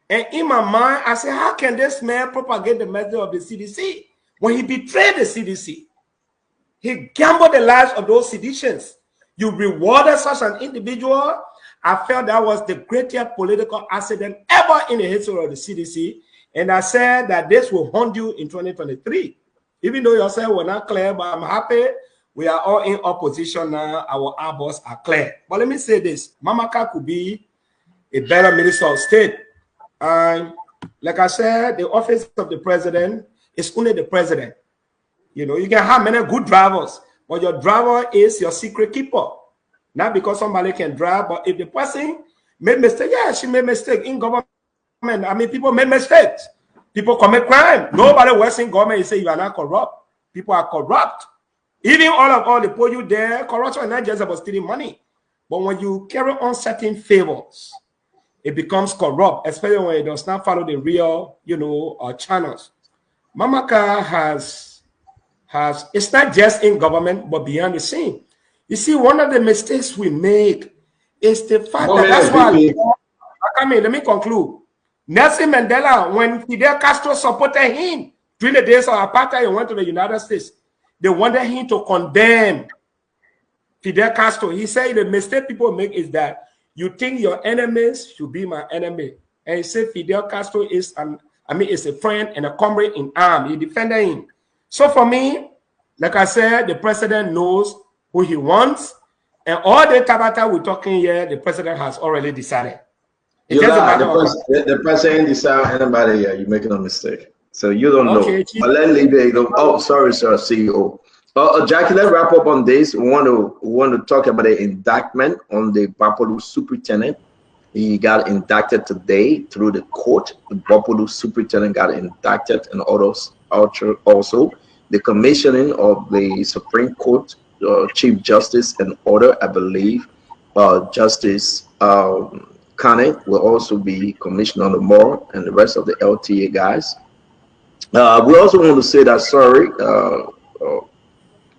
And in my mind, I say, how can this man propagate the message of the CDC when he betrayed the CDC? He gambled the lives of those citizens. You rewarded such an individual. I felt that was the greatest political accident ever in the history of the CDC. And I said that this will haunt you in 2023. Even though yourself were not clear, but I'm happy we are all in opposition now. Our eyeballs are clear. But let me say this. Mamaka could be a better minister of state. Like I said, the office of the president is only the president. You know, you can have many good drivers, but your driver is your secret keeper. Not because somebody can drive, but if the person made mistake, yeah, she made mistake in government. I mean, people make mistakes. People commit crime. Nobody works in government. You say you are not corrupt. People are corrupt. Even all they put you there, corruption is not just about stealing money. But when you carry on certain favors, it becomes corrupt, especially when it does not follow the real, channels. Mamaka has, it's not just in government, but beyond the scene. You see, one of the mistakes we make is the fact that that's why, let me conclude. Nelson Mandela, when Fidel Castro supported him during the days of apartheid, he went to the United States. They wanted him to condemn Fidel Castro. He said the mistake people make is that you think your enemies should be my enemy. And he said Fidel Castro is is a friend and a comrade in arms. He defended him. So for me, like I said, the president knows who he wants. And all the tabata we're talking here, the president has already decided. The president decide anybody here. You're making a mistake. So you don't know. But let's leave it. Oh, sorry, sir, CEO. Jackie, let's wrap up on this. We want to talk about the indictment on the Bapolu superintendent. He got indicted today through the court. The Bapolu superintendent got indicted, and others also. The commissioning of the Supreme Court Chief Justice and order, I believe, Justice Kane will also be commissioned on the more, and the rest of the LTA guys. We also want to say that sorry,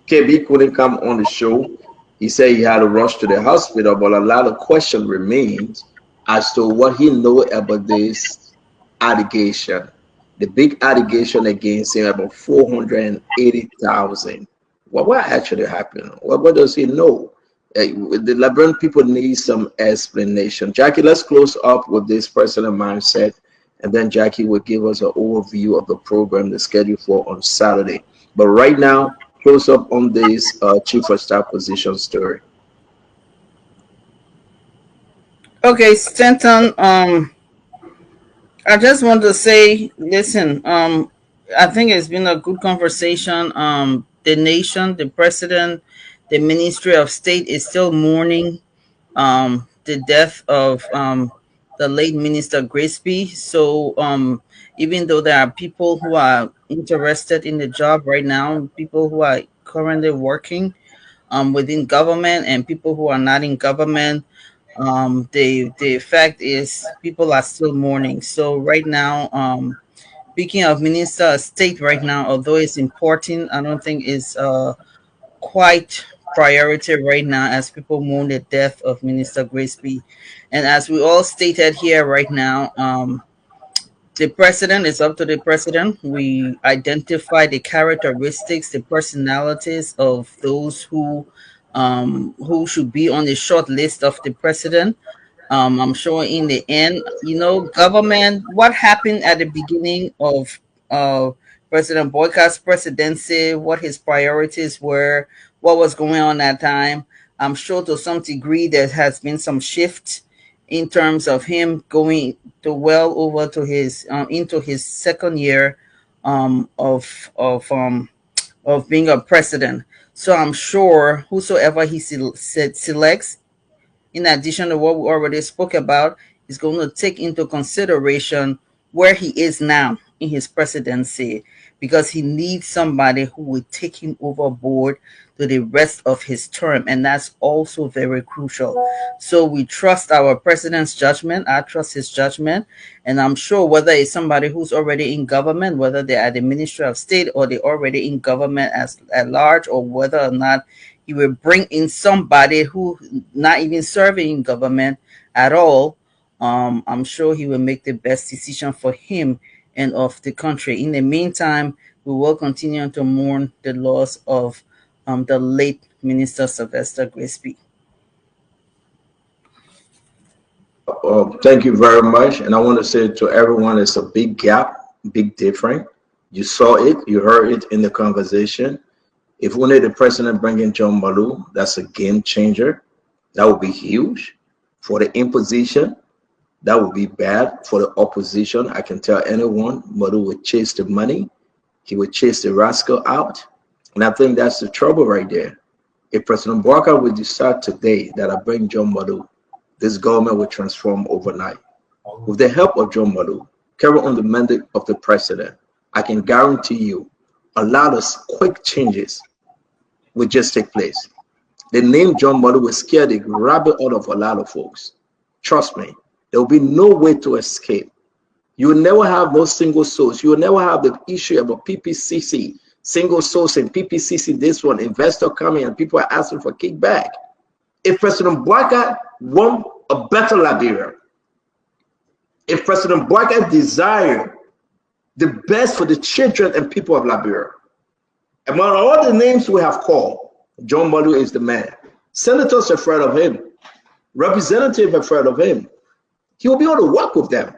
KB couldn't come on the show. He said he had to rush to the hospital, but a lot of question remains as to what he knows about this allegation. The big allegation against him about 480,000. What actually happened? What does he know? The Liberian people need some explanation. Jackie, let's close up with this personal mindset, and then Jackie will give us an overview of the program, the schedule for on Saturday. But right now, close up on this chief of staff position story. Okay, Stanton. I just want to say, listen. I think it's been a good conversation. The nation, the president, the Ministry of State is still mourning the death of the late Minister Grigsby. So even though there are people who are interested in the job right now, people who are currently working within government and people who are not in government, the fact is people are still mourning. So right now, speaking of Minister of State right now, although it's important, I don't think it's quite priority right now as people mourn the death of Minister Grigsby. And as we all stated here right now, the president is up to the president. We identify the characteristics, the personalities of those who should be on the short list of the president. I'm sure in the end, government, what happened at the beginning of President Boykott's presidency, what his priorities were, what was going on at that time. I'm sure to some degree there has been some shift in terms of him going to well over to his into his second year of being a president. So I'm sure whosoever he selects, in addition to what we already spoke about, is going to take into consideration where he is now in his presidency, because he needs somebody who will take him overboard to the rest of his term, and that's also very crucial. So we trust our president's judgment. I trust his judgment, and I'm sure whether it's somebody who's already in government, whether they're at the Ministry of State or they're already in government at large, or whether or not he will bring in somebody who not even serving in government at all, I'm sure he will make the best decision for him and of the country. In the meantime, we will continue to mourn the loss of the late Minister Sylvester Grigsby. Thank you very much. And I want to say to everyone, it's a big gap, big difference. You saw it, you heard it in the conversation. If only the president bring in John Malou, that's a game changer. That would be huge. For the imposition, that would be bad. For the opposition, I can tell anyone, Malou would chase the money. He would chase the rascal out. And I think that's the trouble right there. If President Boubacar would decide today that I bring John Malou, this government will transform overnight. With the help of John Malou, carry on the mandate of the president, I can guarantee you a lot of quick changes will just take place. The name John Malou will scare the rabbit out of a lot of folks. Trust me, there will be no way to escape. You will never have no single source. You will never have the issue of a PPCC, single source and PPCC, this one, investor coming and people are asking for kickback. If President Boubacar want a better Liberia, if President Boubacar desire the best for the children and people of Liberia, among all the names we have called, John Malou is the man. Senators are afraid of him. Representatives are afraid of him. He will be able to work with them.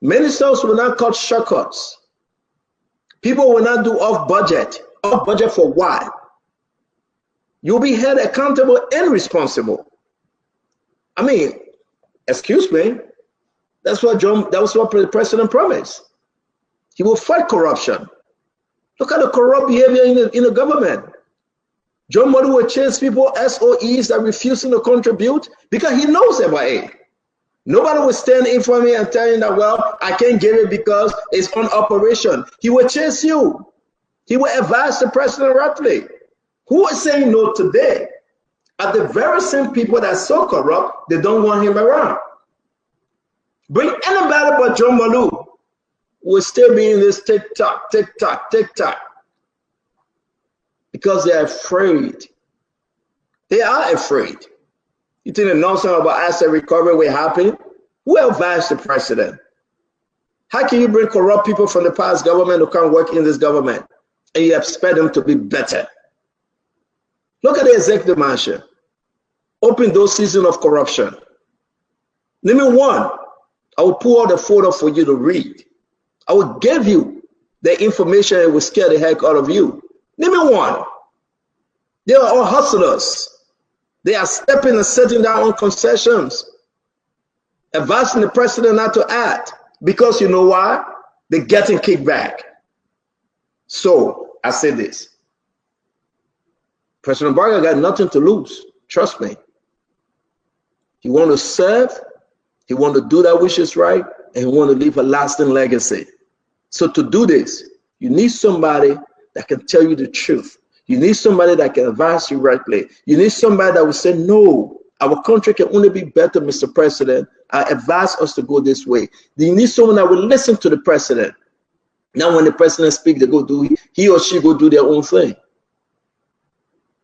Ministers will not cut shortcuts. People will not do off budget. Off budget for what? You'll be held accountable and responsible. I mean, excuse me. That was what the president promised. He will fight corruption. Look at the corrupt behavior in the government. John Malou will chase people, SOEs that refusing to contribute because he knows about it. Nobody will stand in for me and tell you that, well, I can't give it because it's on operation. He will chase you. He will advise the president roughly. Who is saying no today? Are the very same people that are so corrupt, they don't want him around. Bring anybody but John Malou, will still be in this tick-tock, tick-tock, tick-tock. Because they're afraid. They are afraid. You think the nonsense about asset recovery will happen? Who advised the president? How can you bring corrupt people from the past government who can't work in this government and you expect them to be better? Look at the executive mansion. Open those seasons of corruption. Name me one. I will pull out the photo for you to read. I will give you their information will scare the heck out of you. Name me one. They are all hustlers. They are stepping and setting down on concessions, advising the president not to act, because you know why? They're getting kickback. So I say this. President Barker got nothing to lose. Trust me. He want to serve, he want to do that which is right, and he want to leave a lasting legacy. So to do this, you need somebody that can tell you the truth. You need somebody that can advise you rightly. You need somebody that will say, no, our country can only be better, Mr. President. I advise us to go this way. You need someone that will listen to the president. Now when the president speaks, they go do, he or she go do their own thing.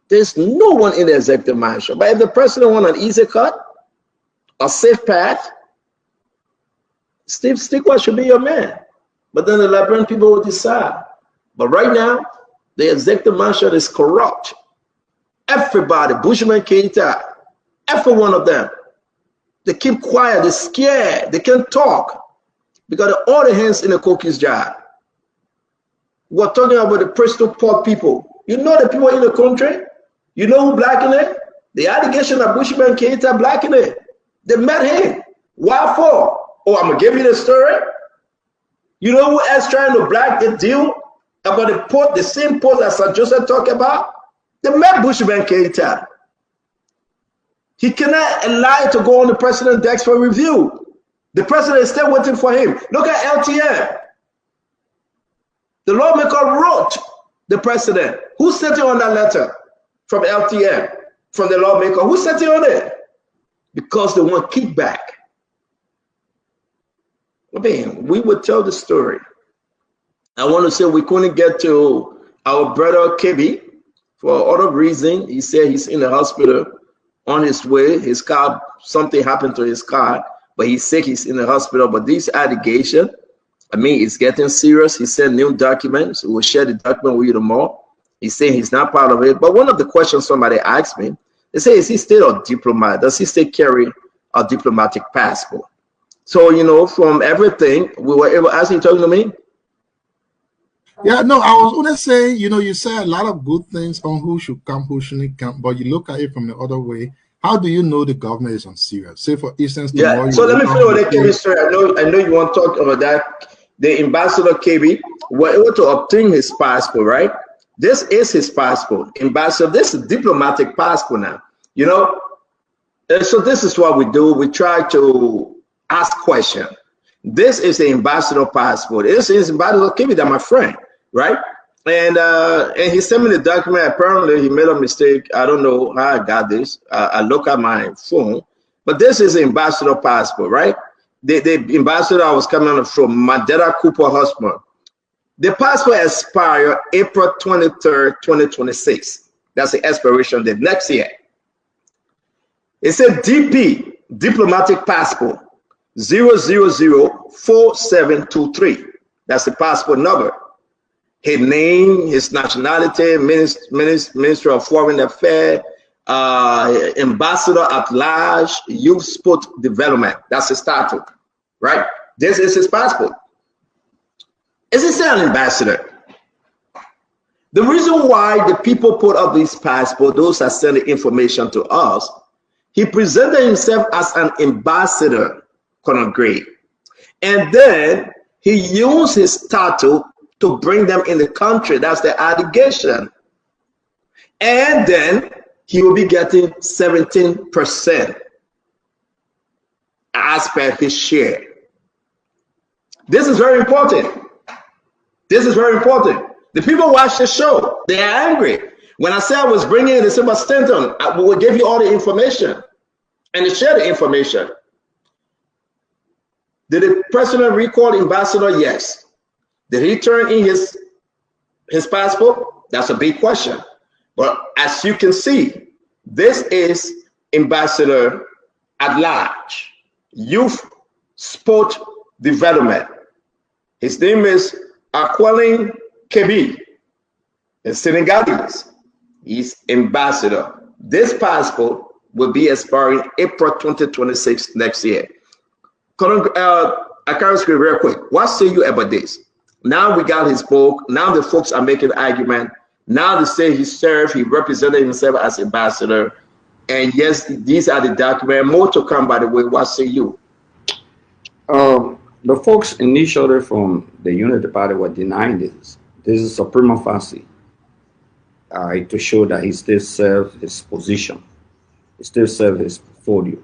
There's no one in the executive mansion. But if the president wants an easy cut, a safe path, Steve Stickwell should be your man. But then the Liberian people will decide. But right now, the executive mansion is corrupt. Everybody, Bushman Keita, every one of them, they keep quiet, they're scared, they can't talk because all the hands in the cookie's jar. We're talking about the Bristol Port people. You know the people in the country? You know who blackened it? The allegation that Bushman Keita blackened it. They met him. Why for? Oh, I'm gonna give you the story. You know who else trying to black the deal about the port, the same port that Sir Joseph talked about? They met Bushman Keita. He cannot allow to go on the president's desk for review. The president is still waiting for him. Look at LTM. The lawmaker wrote the president. Who's sitting on that letter from LTM, from the lawmaker? Who's sitting on it? Because they want kickback. I mean, we would tell the story. I want to say we couldn't get to our brother Kebi for other reason. He said he's in the hospital on his way. His car, something happened to his car, but he's sick, he's in the hospital. But this allegation, I mean, it's getting serious. He sent new documents. We'll share the document with you tomorrow. He's saying he's not part of it. But one of the questions somebody asked me, they say, is he still a diplomat? Does he still carry a diplomatic passport? So, you know, from everything, we were able, as he talking to me. Yeah, no, I was going to say, you know, you say a lot of good things on who should come, who shouldn't come, but you look at it from the other way. How do you know the government is on serious? Say, for instance, yeah. So let me finish with that KB story. I know you want to talk about that. The ambassador KB were able to obtain his passport, right? This is his passport. Ambassador, this is diplomatic passport now, you know? And so this is what we do. We try to ask questions. This is the ambassador passport. This is ambassador KB, that my friend, right? And he sent me the document. Apparently he made a mistake. I don't know how I got this. I look at my phone, but this is the ambassador passport, right? The ambassador I was coming from Mandela Cooper husband. The passport expires April 23rd, 2026. That's the expiration date next year. It said DP, diplomatic passport, 0004723. That's the passport number. His name, his nationality, Minister of Foreign Affairs, Ambassador at Large, Youth Sport Development. That's his title, right? This is his passport. Is he still an ambassador? The reason why the people put up this passport, those that send the information to us, he presented himself as an ambassador, Colonel Gray. And then he used his title to bring them in the country. That's the allegation. And then he will be getting 17% as per his share. This is very important. This is very important. The people watch the show. They are angry. When I said I was bringing in the Silver Stanton, we will give you all the information and to share the information. Did the president recall ambassador? Yes. Did he turn in his passport? That's a big question. But as you can see, this is ambassador at large, youth sport development. His name is Aquilin Kebi, a Senegalese. He's ambassador. This passport will be expiring April 2026 next year. I can't speak real quick. What say you about this? Now we got his book. Now the folks are making argument. Now they say he served, he represented himself as ambassador. And yes, these are the documents. More to come, by the way. What say you? The folks initially from the Unity Party were denying this. This is a prima facie to show that he still serves his position. He still serves his portfolio.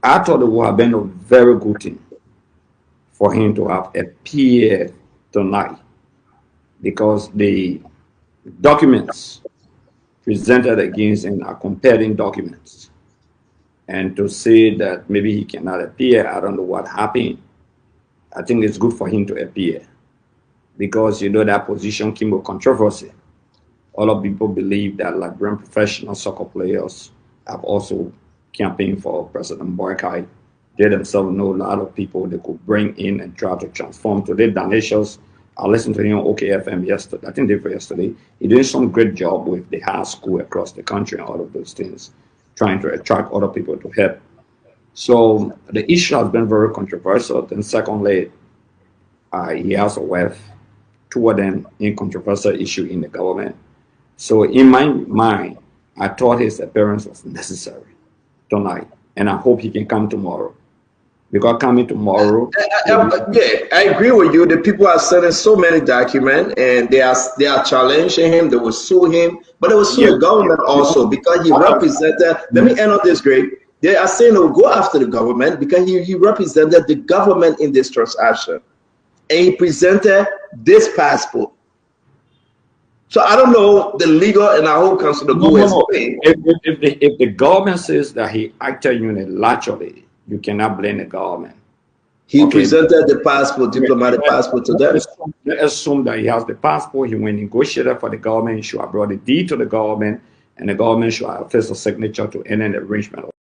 I thought it would have been a very good thing for him to have appeared tonight, because the documents presented against him are compelling documents. And to say that maybe he cannot appear, I don't know what happened. I think it's good for him to appear, because you know that position came with controversy. A lot of people believe that Liberian professional soccer players have also campaigned for President Boakai. They themselves know a lot of people they could bring in and try to transform. Today, Danishos, I listened to him on OKFM yesterday. I think day for yesterday. He did some great job with the high school across the country and all of those things, trying to attract other people to help. So the issue has been very controversial. Then secondly, he has a wife, two of them in controversial issue in the government. So in my mind, I thought his appearance was necessary tonight, and I hope he can come tomorrow. Because coming tomorrow, yeah, I agree with you. The people are sending so many documents, and they are challenging him. They will sue him, but they will sue the government also, because he represented. Let me end on this, Greg. They are saying they will go after the government because he represented the government in this transaction, and he presented this passport. So I don't know the legal and our whole council to go explain. If the government says that he acted unilaterally, you cannot blame the government. He presented the passport, diplomatic passport to them. Let's assume that he has the passport. He went negotiated for the government. He should have brought the deed to the government, and the government should have placed a signature to end an arrangement